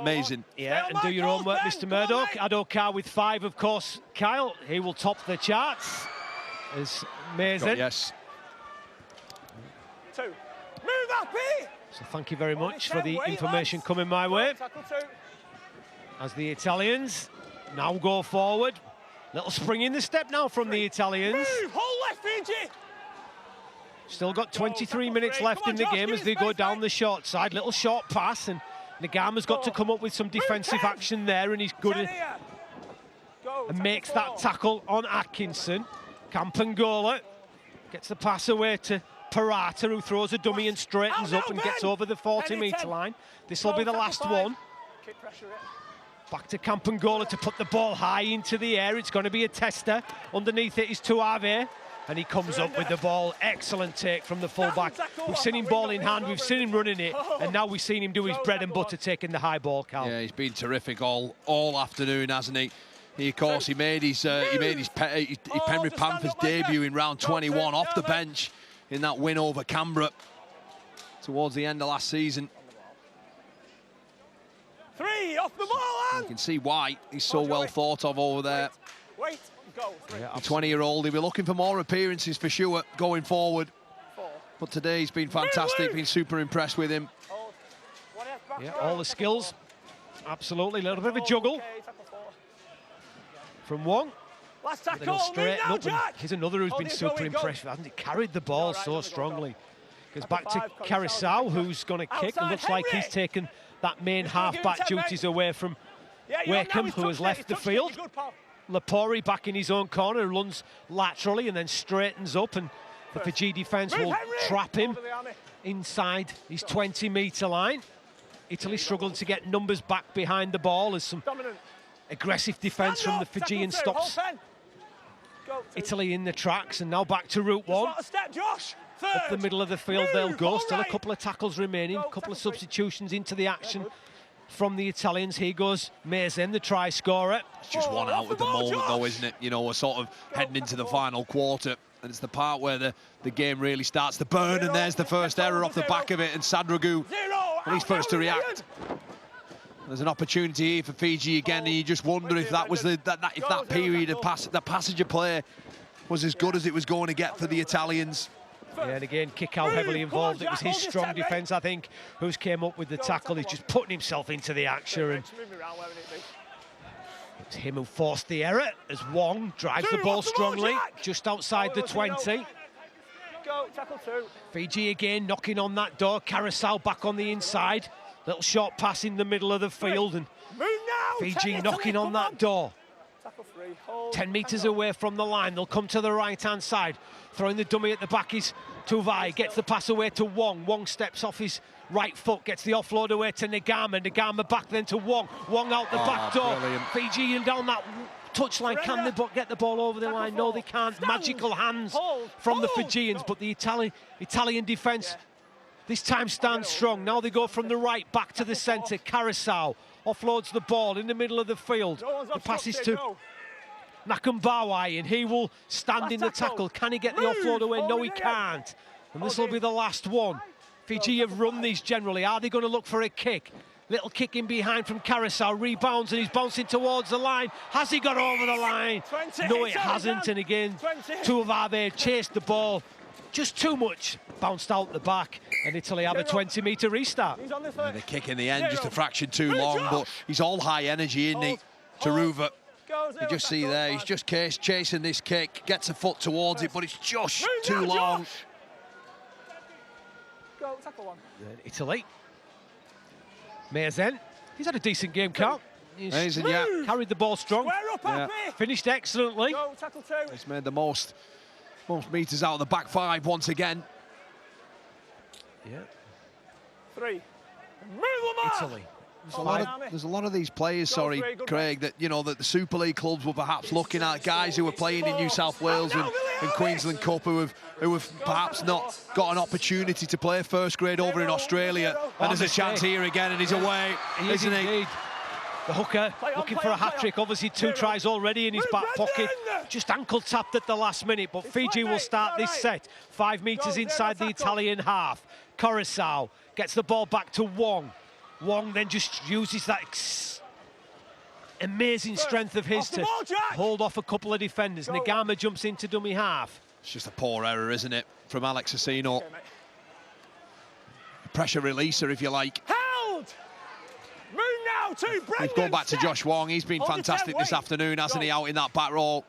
Mason. Yeah, and do your own work, Mr. Murdoch. Adokar with 5, of course. Kyle, he will top the charts as Mason. Yes. 2. Move up here! So thank you very much for the information coming my way. As the Italians now go forward. Little spring in the step now from the Italians. Move, hold left, Fiji! Still got 23 minutes left in the game as they go down the short side. Little short pass, and Nagama's got to come up with some defensive action there, and he's good and makes that tackle on Atkinson. Campangola gets the pass away to Parata, who throws a dummy and straightens up and gets over the 40-metre line. This will be the last one. Back to Campangola to put the ball high into the air. It's going to be a tester. Underneath it is Tuave. and he comes up with the ball. Excellent take from the fullback. We've seen him ball in hand, we've seen him running it, and now we've seen him do his bread and butter, taking the high ball count. Yeah, he's been terrific all afternoon, hasn't he? Of course, he made his Penrith Panthers debut in round 21 off the bench in that win over Canberra towards the end of last season. 3 off the ball. You can see why he's so well thought of over there. Wait, go. The 20-year-old, he'll be looking for more appearances for sure going forward. But today he's been fantastic, been super impressed with him. Yeah, all the skills, absolutely. A little bit of a juggle from Wong. Last Then he'll tackle, straighten now, up, and here's another who's been super impressive, hasn't he? Carried the ball so strongly. Goes back to Carousel, who's going to kick. It looks like he's taken that main half-back duties away from Wakeham, who has left the field. Lapori back in his own corner, runs laterally and then straightens up, and the Fiji defence will trap him inside his 20-metre line. Italy struggling to get numbers back behind the ball as some aggressive defence from the Fijian stops Italy in the tracks, and now back to route one. Up the middle of the field they'll go. Still a couple of tackles remaining, a couple of substitutions into the action from the Italians. Here goes Mazen, the try scorer. It's just one out at the moment though, isn't it? You know, we're sort of heading into the final quarter, and it's the part where the game really starts to burn, and there's the first error off the back of it, and Sadragu, and he's first to react. There's an opportunity here for Fiji again, and you just wonder if that was if that period of passage of play was as good as it was going to get for the Italians. Yeah, and again, kick out heavily involved. It was his strong defence, I think, who's came up with the tackle. He's just putting himself into the action, and it's him who forced the error as Wong drives the ball strongly just outside the 20. Go, tackle 2. Fiji again knocking on that door. Carousel back on the inside. Little short pass in the middle of the field, and Fiji knocking on that door. 10 metres away from the line, they'll come to the right-hand side. Throwing the dummy at the back is Tuvai, gets the pass away to Wong. Wong steps off his right foot, gets the offload away to Negama. Negama back then to Wong. Wong out the back door. Brilliant. Fiji and down that touchline. Can they get the ball over the line? No, they can't. Magical hands from the Fijians, but the Italian defence this time stands strong. Now they go from the right back to the centre. Carousel offloads the ball in the middle of the field. The pass is to Nakambawai, and he will stand in the tackle. Can he get the offload away? No, he can't. And this will be the last one. Fiji have run these generally. Are they going to look for a kick? Little kick in behind from Carousel. Rebounds, and he's bouncing towards the line. Has he got over the line? No, it hasn't. And again, Tuivave chased the ball. Just too much. Bounced out the back, and Italy have a 20-metre restart. And the kick in the end, just a fraction too long, but he's all high energy, isn't he? Taruva. You just see there, he's just chasing this kick, gets a foot towards it, but it's just too long. Go, tackle 1. Italy. Mazen, he's had a decent game, Carl. He's carried the ball strong. Finished excellently. Go, tackle 2. He's made the most metres out of the back 5 once again. Yeah. 3. Italy. There's a lot of these players, Craig, that that the Super League clubs were perhaps looking at, guys who are playing in New South Wales and Queensland Cup who have perhaps not got an opportunity to play first grade over in Australia. And there's a chance here again, and he's away, isn't he? The hooker looking for a hat-trick, obviously 2 tries already in his back pocket. Just ankle tapped at the last minute, but Fiji will start this set. 5 metres inside the Italian half. Carousel gets the ball back to Wong. Wong then just uses that amazing strength of his to hold off a couple of defenders. Negama jumps into dummy half. It's just a poor error, isn't it, from Alex Asino? Pressure releaser, if you like. Held! Move now to Brendan. We've gone back to Josh Wong. He's been fantastic this afternoon, hasn't he, out in that back row.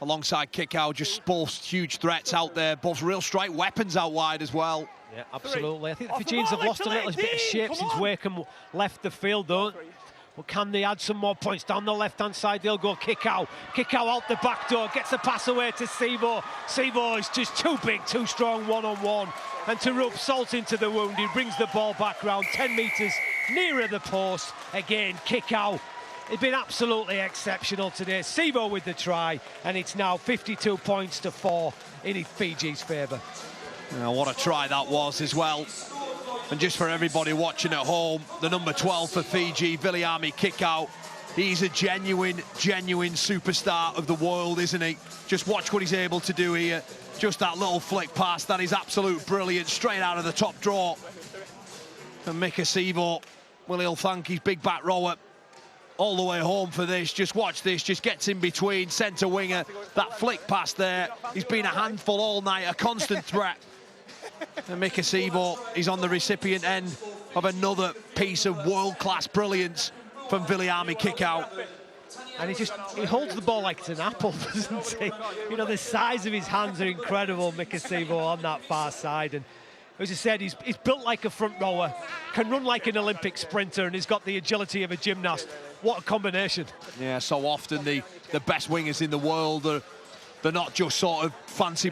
Alongside Kick-Out, just both huge threats out there, both real strike weapons out wide as well. Yeah, absolutely. I think the Fijians have lost a little bit of shape since Wakeham left the field, though. Well, can they add some more points? Down the left-hand side, they'll go Kick-Out. Kick-Out out the back door, gets the pass away to Sivo. Sivo is just too big, too strong, one-on-one. And to rub salt into the wound, he brings the ball back round 10 metres nearer the post. Again, Kick-Out He's been absolutely exceptional today. Sivo with the try, and it's now 52 points to 4 in Fiji's favour. What a try that was as well. And just for everybody watching at home, the number 12 for Fiji, Viliami kick-out. He's a genuine superstar of the world, isn't he? Just watch what he's able to do here. Just that little flick pass, that is absolute brilliant, straight out of the top draw. And Mika Sivo, well, he'll thank his big back rower all the way home for this. Just watch this, just gets in between, centre winger, that flick pass there. He's been a handful all night, a constant threat. And Mika Sivo is on the recipient end of another piece of world-class brilliance from Viliami kick-out. And he holds the ball like it's an apple, doesn't he? You know, the size of his hands are incredible, Mika Sivo on that far side. And as I said, he's built like a front rower, can run like an Olympic sprinter, and he's got the agility of a gymnast. What a combination. Yeah, so often the best wingers in the world they're not just sort of fancy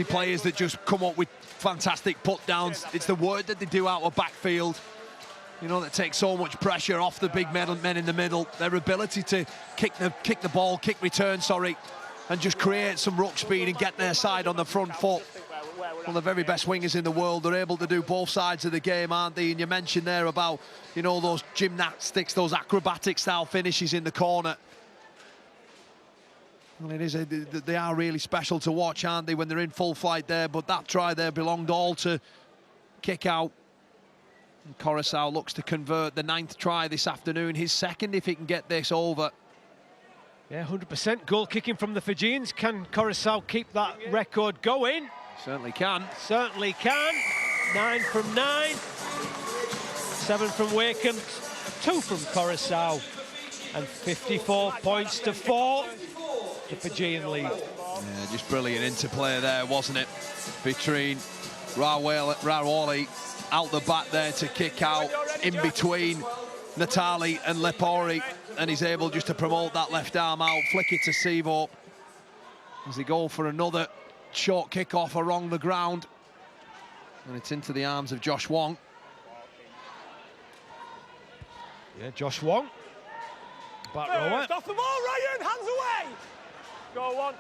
players that just come up with fantastic put downs. It's the work that they do out of backfield, you know, that takes so much pressure off the big men in the middle. Their ability to kick the ball, and just create some ruck speed and get their side on the front foot. One of the very best wingers in the world. They're able to do both sides of the game, aren't they? And you mentioned there about, you know, those gymnastics, those acrobatic style finishes in the corner. Well, they are really special to watch, aren't they, when they're in full flight there? But that try there belonged all to kick-out. And Coruscant looks to convert the 9th try this afternoon, his second if he can get this over. Yeah, 100% goal kicking from the Fijians. Can Coruscant keep that record going? Certainly can. Certainly can. 9 from 9. 7 from Wakeham. 2 from Coruscant. And 54 points to 4. The Fijian lead. Yeah, just brilliant interplay there, wasn't it? Between Rawali out the back there to kick out, in between Natali and Lepori, and he's able just to promote that left arm out, flick it to Sivo as they go for another short kick-off along the ground. And it's into the arms of Josh Wong. Yeah, Josh Wong. Back rower. Stop the ball, Ryan! Hands away! Go on.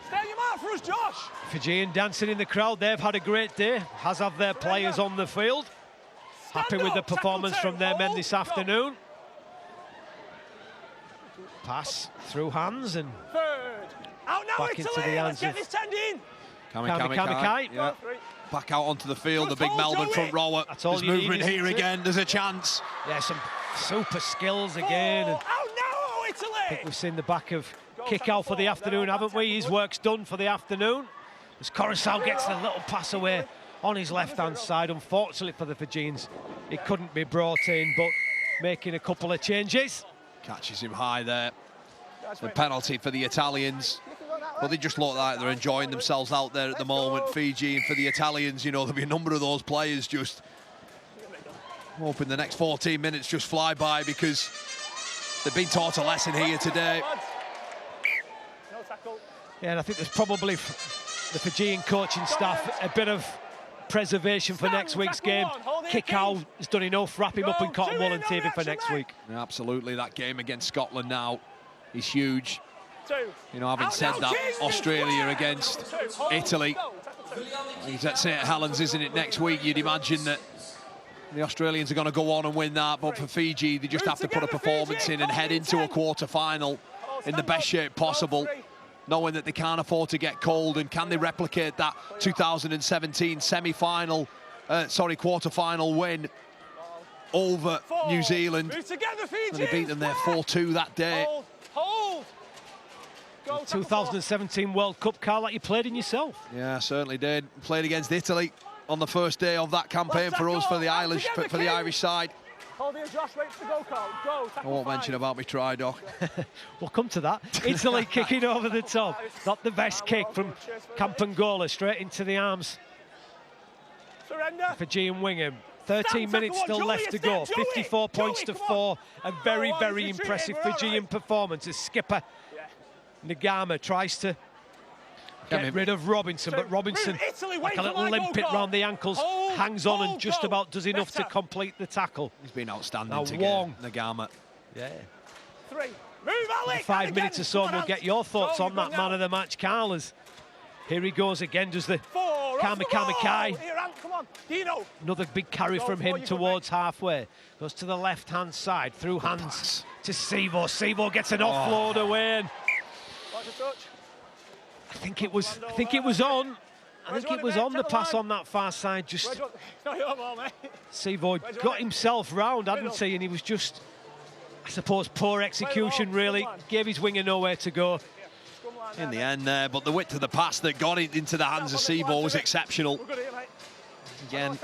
Stay on your mark for us, Josh. Fijian dancing in the crowd. They've had a great day, as have their players on the field. Happy with the performance from their men this afternoon. Pass through hands and back into the hands of Kami. Yeah. Back out onto the field, the big Melbourne front rower. There's movement here again, there's a chance. Yeah, some super skills again. Oh no, Italy! I think we've seen the back of kick-out for the afternoon, haven't we? His work's done for the afternoon. As Coruscant gets the little pass away on his left-hand side. Unfortunately for the Fijians, it couldn't be brought in, but making a couple of changes. Catches him high there. The penalty for the Italians. But they just look like they're enjoying themselves out there at the moment, Fiji. And for the Italians, you know, there'll be a number of those players just hoping the next 14 minutes just fly by, because they've been taught a lesson here today. Yeah, and I think there's probably the Fijian coaching staff a bit of preservation for next week's game. Kick-out has done enough. Wrap him up in cotton wool and save him for next week. Yeah, absolutely. That game against Scotland now is huge. You know, having said that, Australia against Italy, it's at St Helens, isn't it, next week? You'd imagine that the Australians are going to go on and win that, but for Fiji, they just have to put a performance in and head into a quarter-final in the best shape possible, knowing that they can't afford to get cold. And can they replicate that 2017 semi-final, quarter-final win over New Zealand? And they beat them there 4-2 that day. The 2017 World Cup, Carl, that you played in yourself. Yeah, certainly did. Played against Italy on the first day of that campaign for us, for the Irish side. Hold here, Josh, wait for the go, Carl. Go, I won't mention about me try, Doc. We'll come to that. Italy kicking over the top. Not the best kick from Campangola, straight into the arms. Surrender. Fijian winger. 13 minutes still left to go. 54 points to 4. A very, very impressive Fijian performance as skipper Nagama tries to get rid of Robinson, but Robinson, like a little limpet round the ankles, hangs on and just about does enough to complete the tackle. He's been outstanding now together, Nagama. Yeah. 3. Move, Alex. In 5 minutes or so, we'll get your thoughts on that man of the match, Carl. As here he goes again, does the Kami. Here, Ant, come on. Dino. Another big carry from him towards halfway. Goes to the left-hand side, through hands to Sivo. Sivo gets an offload away. And I think it was on. I think it was on the pass on that far side. Just Sivo got himself round, hadn't he? And he was just, I suppose, poor execution, really. Gave his winger nowhere to go. In the end there, but the width of the pass that got it into the hands of Sivo was exceptional. Again,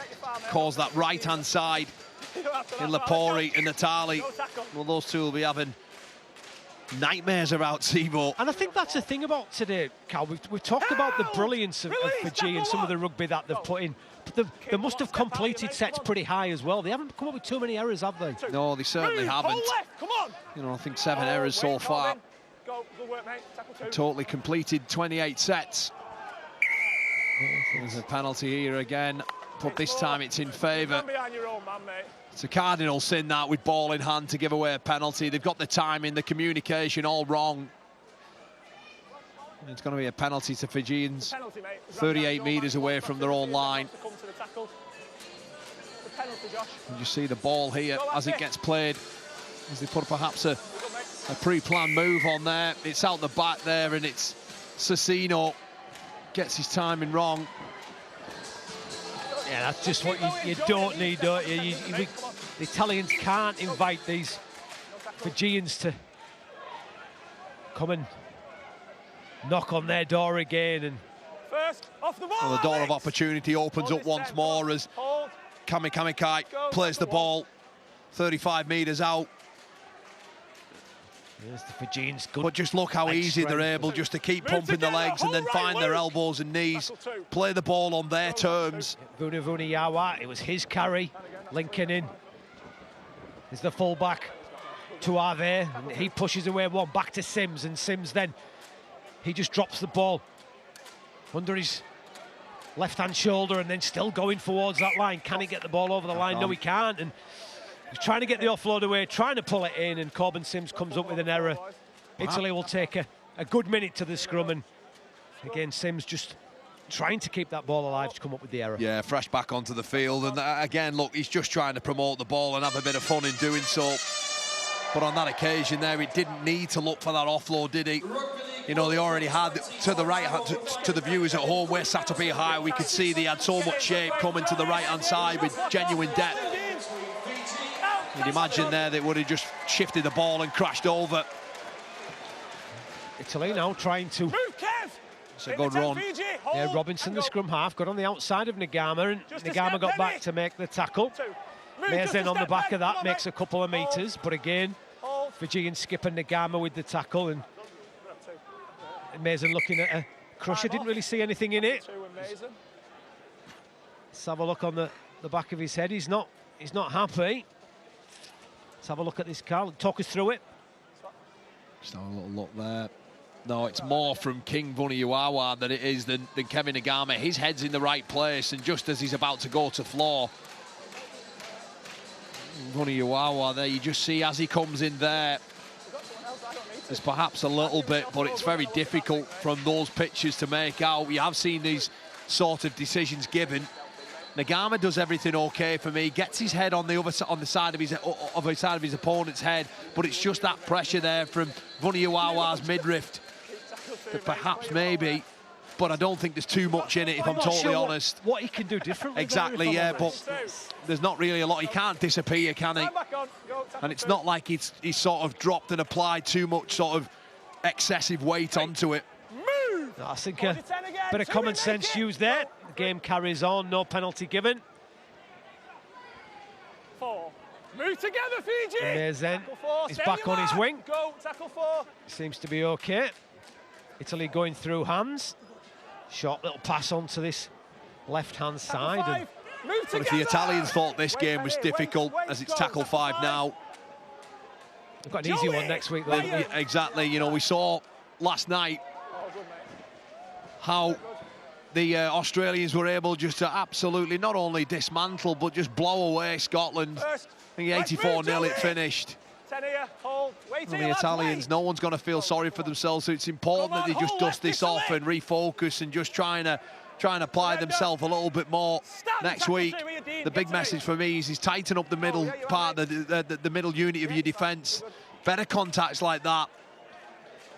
caused that right-hand side in Lapori and Natali. Well, those two will be having nightmares about Sivo. And I think that's the thing about today, Cal. We've talked about the brilliance of Fiji and some of the rugby that they've put in. But they must have completed sets pretty high as well. They haven't come up with too many errors, have they? No, they certainly haven't. You know, I think 7 errors so far. Good work, mate. Tackle 2. Totally completed 28 sets. There's a penalty here again, but this time it's in favour. It's a cardinal sin that, with ball in hand, to give away a penalty. They've got the timing, the communication all wrong. It's going to be a penalty to Fijians. 38 metres away from their own line. And you see the ball here as it gets played, as they put perhaps a pre-planned move on there. It's out the back there, and it's Cecino gets his timing wrong. Yeah, that's just what you don't need, don't you? The Italians can't invite these Fijians to come and knock on their door again. And well, the door of opportunity opens up once more as Kami plays the ball 35 metres out. Yes, the Fijians good. But just look how easy they're able just to keep pumping the legs and then find their elbows and knees, play the ball on their terms. Vuni Yawa, it was his carry, linking in. Is the fullback to Ave, and he pushes away one back to Sims, and Sims then, he just drops the ball under his left-hand shoulder and then still going towards that line. Can he get the ball over the line? No, he can't. And he's trying to get the offload away, trying to pull it in, and Corbin Sims comes up with an error. Italy will take a good minute to the scrum, and again, Sims just trying to keep that ball alive to come up with the error. Yeah, fresh back onto the field, and again, look, he's just trying to promote the ball and have a bit of fun in doing so. But on that occasion there, he didn't need to look for that offload, did he? You know, they already had, to the right hand, to the viewers at home, where Satopi High, we could see they had so much shape coming to the right-hand side with genuine depth. You'd imagine there they would have just shifted the ball and crashed over. Italy now trying to... It's a good run. Yeah, Robinson, the scrum half, got on the outside of Nagama, and Nagama got back to make the tackle. Mazen on the back of that makes a couple of metres, but again, Fijian skipper Nagama with the tackle, and Mazen looking at a crusher, didn't really see anything in it. Let's have a look on the back of his head. He's not happy. Let's have a look at this, Carl. Talk us through it. Just have a little look there. No, it's more from King Vuniuawa than it is than Kevin Nagama. His head's in the right place, and just as he's about to go to floor, Vuniuawa there, you just see as he comes in there, there's perhaps a little bit, but it's very difficult from those pictures to make out. We have seen these sort of decisions given. Nagama does everything okay for me, gets his head on the side of his opponent's head, but it's just that pressure there from Vuniuawa's midriff that perhaps maybe, but I don't think there's too much in it, if I'm totally honest. What he can do differently. Exactly, yeah, but there's not really a lot. He can't disappear, can he? And it's not like he's sort of dropped and applied too much sort of excessive weight onto it. I think a bit of common sense used there. The game carries on, no penalty given. 4. Move together, Fiji. Mazen is back on his wing. Go, tackle 4. Seems to be okay. Italy going through hands. Short little pass onto this left-hand side. But if the Italians thought this game was difficult, as it's tackle 5 now. They've got an easy one next week, though. Exactly, you know, we saw last night how the Australians were able just to absolutely not only dismantle, but just blow away Scotland. I think 84-0 it finished. 10 here, hold, wait Well, here, the lads, Italians, wait. no one's going to feel sorry for themselves, so it's important that they just dust this off and refocus and just trying to apply themselves a little bit more next week. The big message for me is tighten up the middle part, the middle unit of your defence. Better contacts like that.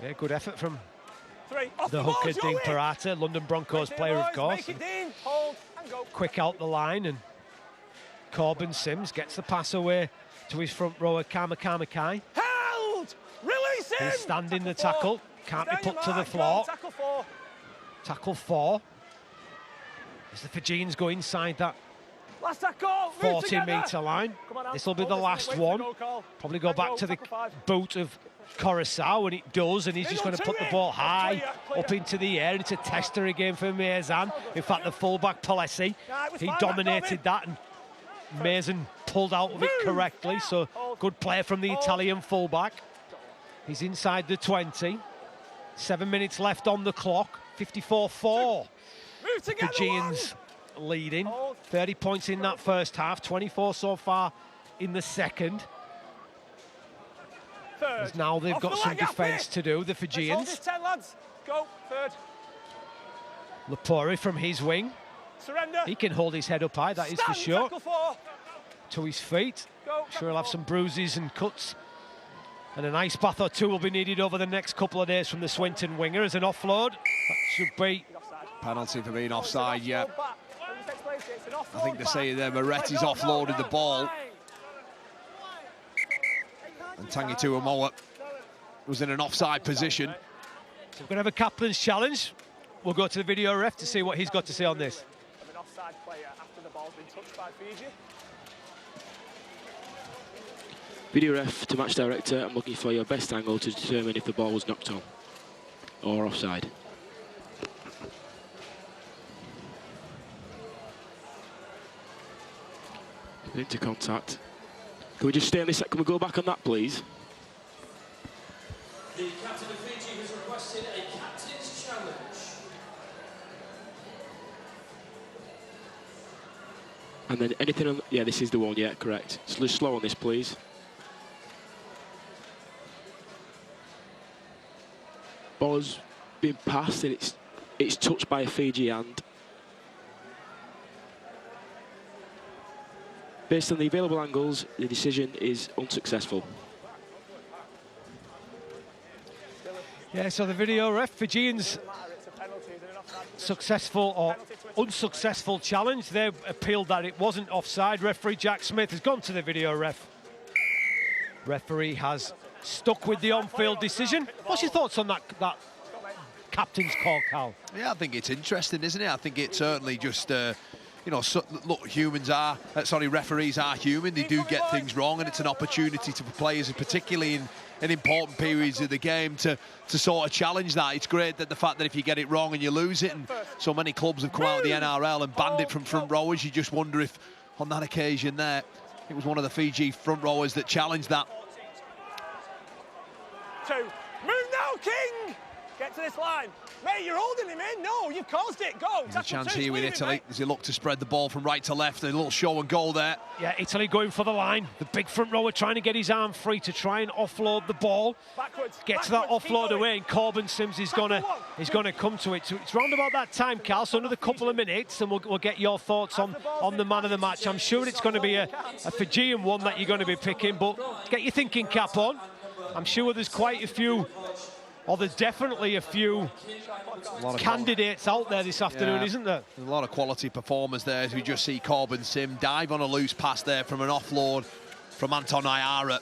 Yeah, good effort from Off the hooker, Dean Parata, London Broncos player, of course. Hold, and go. Quick out the line, and Corbin Sims gets the pass away to his front rower, Kamakakai. Held! Release him! He's standing the tackle, can't be put to the floor. Tackle 4. Tackle 4. As the Fijians go inside that Last tackle. 40-metre line. This will be the last one. Probably go back to the boot of Coruscant, and it does, and he's just going to put the ball high up into the air. It's a tester again for Mason. In fact, the fullback Palesi, he dominated that, and Mason pulled out of it correctly. So good play from the Italian fullback. He's inside the 20. 7 minutes left on the clock. 54-4. Fijians leading. 30 points in that first half. 24 so far in the second. As now they've got some defence to do, the Fijians. 10, lads. Go, third. Lapori from his wing. Surrender. He can hold his head up high, that is for sure. Tackle 4. To his feet. Go, Sure he'll have some bruises and cuts. And an ice bath or two will be needed over the next couple of days from the Swinton winger as an offload. That should be Penalty for being offside, yeah. I think they're saying there Moretti's offloaded the ball. And Tangi Tuamoa was in an offside position. So we're going to have a captain's challenge. We'll go to the video ref to see what he's got to say on this. An offside player after the ball's been touched by Fiji. Video ref to match director, I'm looking for your best angle to determine if the ball was knocked on or offside. Into contact. Can we just stay on this? Can we go back on that, please? The captain of Fiji has requested a captain's challenge. And then anything on... Yeah, this is the one, yeah, correct. So just slow on this, please. Ball's been passed and it's touched by a Fiji hand. Based on the available angles, the decision is unsuccessful. Yeah, so the video ref, Fijians successful or unsuccessful challenge. They appealed that it wasn't offside. Referee Jack Smith has gone to the video ref. Referee has stuck with the on-field decision. What's your thoughts on that captain's call, Cal? Yeah, I think it's interesting, isn't it? I think it's certainly just... you know, look, referees are human. They do get things wrong, and it's an opportunity for players, particularly in important periods of the game, to sort of challenge that. It's great that the fact that if you get it wrong and you lose it, and so many clubs have come out of the NRL and banned it from front rowers, you just wonder if, on that occasion there, it was one of the Fiji front rowers that challenged that. 2. Move now, King! Get to this line. Mate, you're holding him in. No, you've caused it. Go. There's a chance here with Italy as they look to spread the ball from right to left. A little show and goal there. Yeah, Italy going for the line. The big front rower trying to get his arm free to try and offload the ball. Gets that offload away, and Corbin Sims is gonna come to it. So it's round about that time, Carl. So another couple of minutes, and we'll get your thoughts on the man of the match. I'm sure it's going to be a Fijian one that you're going to be picking, but get your thinking cap on. I'm sure there's quite a few. Or there's definitely a few candidates out there this afternoon, isn't there? There's a lot of quality performers there as we just see Corbin Sim dive on a loose pass there from an offload from Anton Ayara.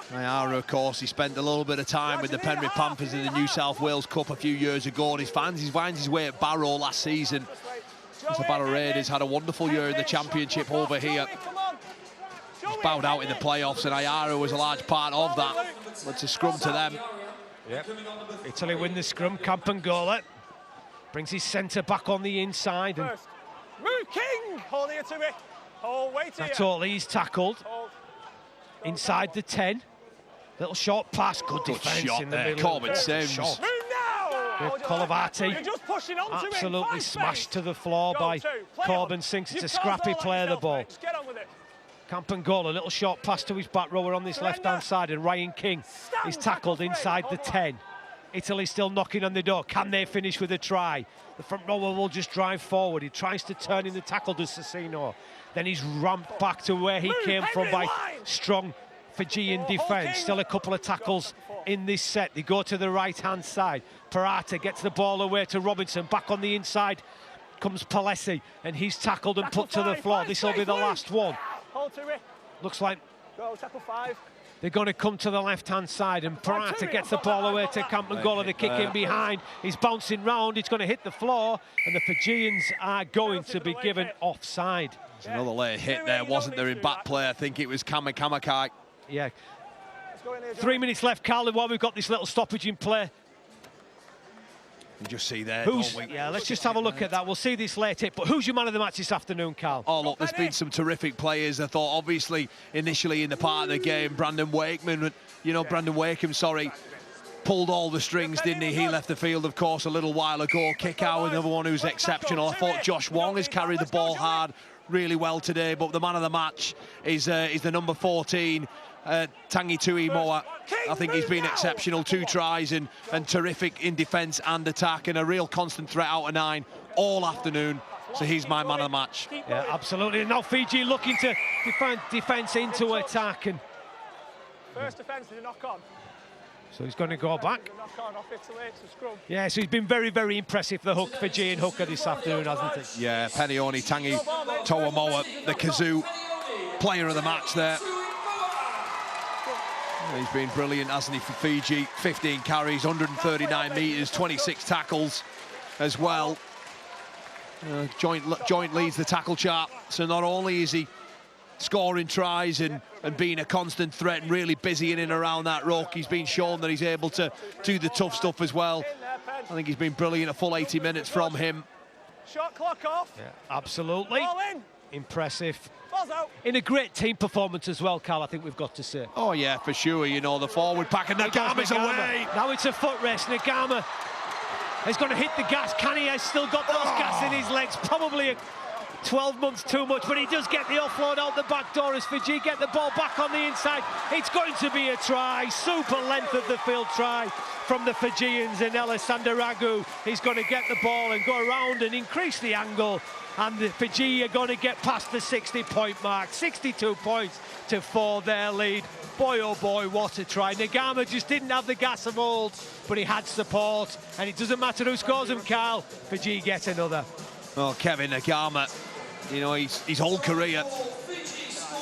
Ayara, of course, he spent a little bit of time with the Penrith Panthers in the New South Wales Cup a few years ago, and he finds his way at Barrow last season. The Barrow Raiders had a wonderful year in the Championship over here. He's bowed out in the playoffs, and Ayara was a large part of that. It's a scrum to them. Yep. Italy win the scrum. Campangola brings his centre back on the inside. And move, King! Hold here to me. Hold, wait here. Natoli's tackled. Inside the 10. Little short pass. Good defence in the middle. Corbin Sims. Move now! Colavati You're just pushing onto absolutely smashed to the floor by Corbin Sims. It's a scrappy play of the ball. Just get on with it. Campangola, a little short pass to his back rower on this left-hand side, and Ryan King is tackled inside the 10. Italy still knocking on the door. Can they finish with a try? The front rower will just drive forward. He tries to turn in the tackle to Cecchino. Then he's ramped back to where he came from by strong Fijian defence. Still a couple of tackles in this set. They go to the right-hand side. Parata gets the ball away to Robinson. Back on the inside comes Palesi, and he's tackled and put to the floor. This will be the last one. Looks like tackle 5. They're going to come to the left-hand side, and Parata gets the ball away to Campangola. The kick in behind. He's bouncing round. It's going to hit the floor, and the Fijians are going to be given offside. There's another late hit there, wasn't there, in back play? I think it was Kamakakai. Yeah. 3 minutes left, Carl, while we've got this little stoppage in play. You just see there, Yeah, let's just have a look at that. We'll see this late hit, but who's your man of the match this afternoon, Carl? Oh, look, there's been some terrific players. I thought, obviously, initially in the part of the game, Brandon Wakeham, pulled all the strings, didn't he? He left the field, of course, a little while ago. Kickout, another one who's exceptional. I thought Josh Wong has carried the ball hard really well today, but the man of the match is the number 14, Tangi Tuimoa. I think he's been exceptional. 2 tries and terrific in defence and attack, and a real constant threat out of 9 all afternoon. So he's my man of the match. Yeah, absolutely. And now Fiji looking to defence into attack. And first defence is a knock-on. So he's going to go back. Knock-on off Italy, it's a scrum. Yeah, so he's been very, very impressive, the Fijian hooker this afternoon, hasn't he? Yeah, Penioni, Tangi Tuimoa, the Kazoo player of the match there. He's been brilliant, hasn't he, for Fiji? 15 carries, 139 metres, 26 tackles as well. Joint leads the tackle chart. So not only is he scoring tries and being a constant threat and really busy in and around that ruck, he's been shown that he's able to do the tough stuff as well. I think he's been brilliant, a full 80 minutes from him. Shot clock off. Yeah, absolutely. Ball in. Impressive. Ball's out. In a great team performance as well, Carl, I think we've got to say. Oh, yeah, for sure. You know, the forward pack, and Nagama's away. Now it's a foot race. Nagama is going to hit the gas. Can he has still got those gas in his legs? Probably 12 months too much, but he does get the offload out the back door as Fiji get the ball back on the inside. It's going to be a try. Super length of the field try from the Fijians, and Alessandro Ragu. He's going to get the ball and go around and increase the angle. And the Fiji are going to get past the 60-point mark. 62 points to 4 their lead. Boy, oh boy, what a try. Nagama just didn't have the gas of old, but he had support. And it doesn't matter who scores him, Carl. Fiji get another. Well, Kevin Nagama, you know, his whole career,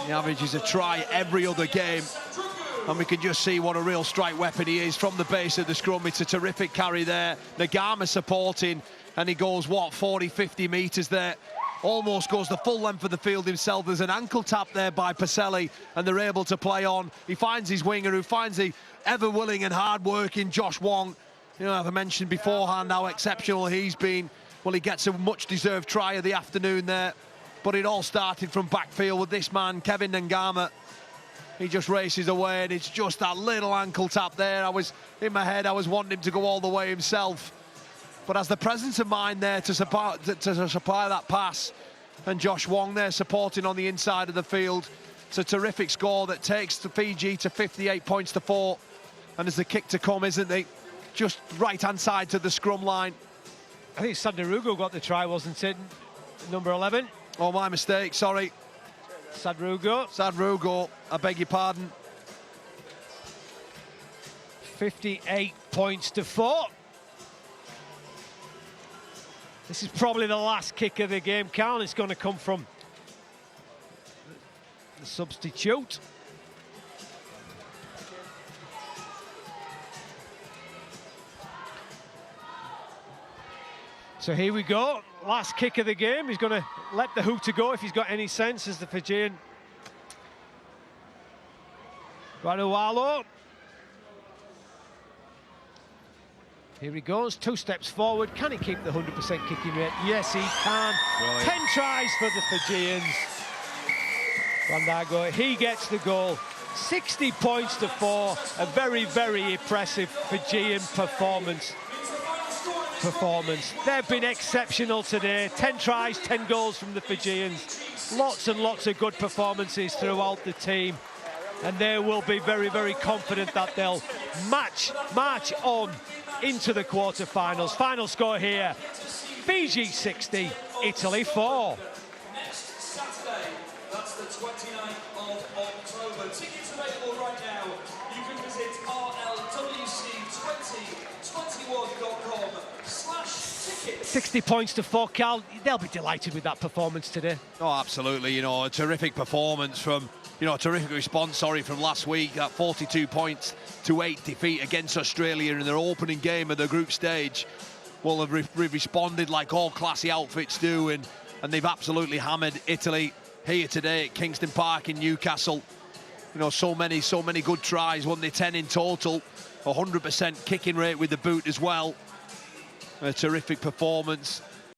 he averages a try every other game. And we can just see what a real strike weapon he is from the base of the scrum. It's a terrific carry there. Nagama supporting, and he goes, what, 40, 50 metres there. Almost goes the full length of the field himself. There's an ankle tap there by Pacelli, and they're able to play on. He finds his winger, who finds the ever-willing and hard-working Josh Wong. You know, as I mentioned beforehand, how exceptional he's been. Well, he gets a much-deserved try of the afternoon there. But it all started from backfield with this man, Kevin Nagama. He just races away, and it's just that little ankle tap there. In my head, I was wanting him to go all the way himself. But has the presence of mind there to supply that pass. And Josh Wong there supporting on the inside of the field. It's a terrific score that takes the Fiji to 58 points to 4. And there's the kick to come, isn't it? Just right-hand side to the scrum line. I think Sadrugo got the try, wasn't it? Number 11. Oh, my mistake, sorry. Sadrugo, I beg your pardon. 58 points to 4. This is probably the last kick of the game, Carl. It's going to come from the substitute. So here we go. Last kick of the game. He's going to let the hooter go if he's got any sense, as the Fijian. Radualo. Here he goes, 2 steps forward. Can he keep the 100% kicking rate? Yes, he can. Brilliant. 10 tries for the Fijians. Randago, he gets the goal. 60 points to 4. A very, very impressive Fijian performance. They've been exceptional today. 10 tries, 10 goals from the Fijians. lots and lots of good performances throughout the team, and they will be very, very confident that they'll march on into the quarter-finals. Final score here, Fiji 60, Italy 4. Next Saturday, that's the 29th of October. Tickets available right now. You can visit RLWC2021.com/tickets. 60 points to 4, Cal. They'll be delighted with that performance today. Oh, absolutely. You know, a terrific performance from, you know, a terrific response, from last week. That 42 points to 8 defeat against Australia in their opening game of the group stage. Will have responded like all classy outfits do, and they've absolutely hammered Italy here today at Kingston Park in Newcastle. You know, so many good tries, won they 10 in total, 100% kicking rate with the boot as well. A terrific performance.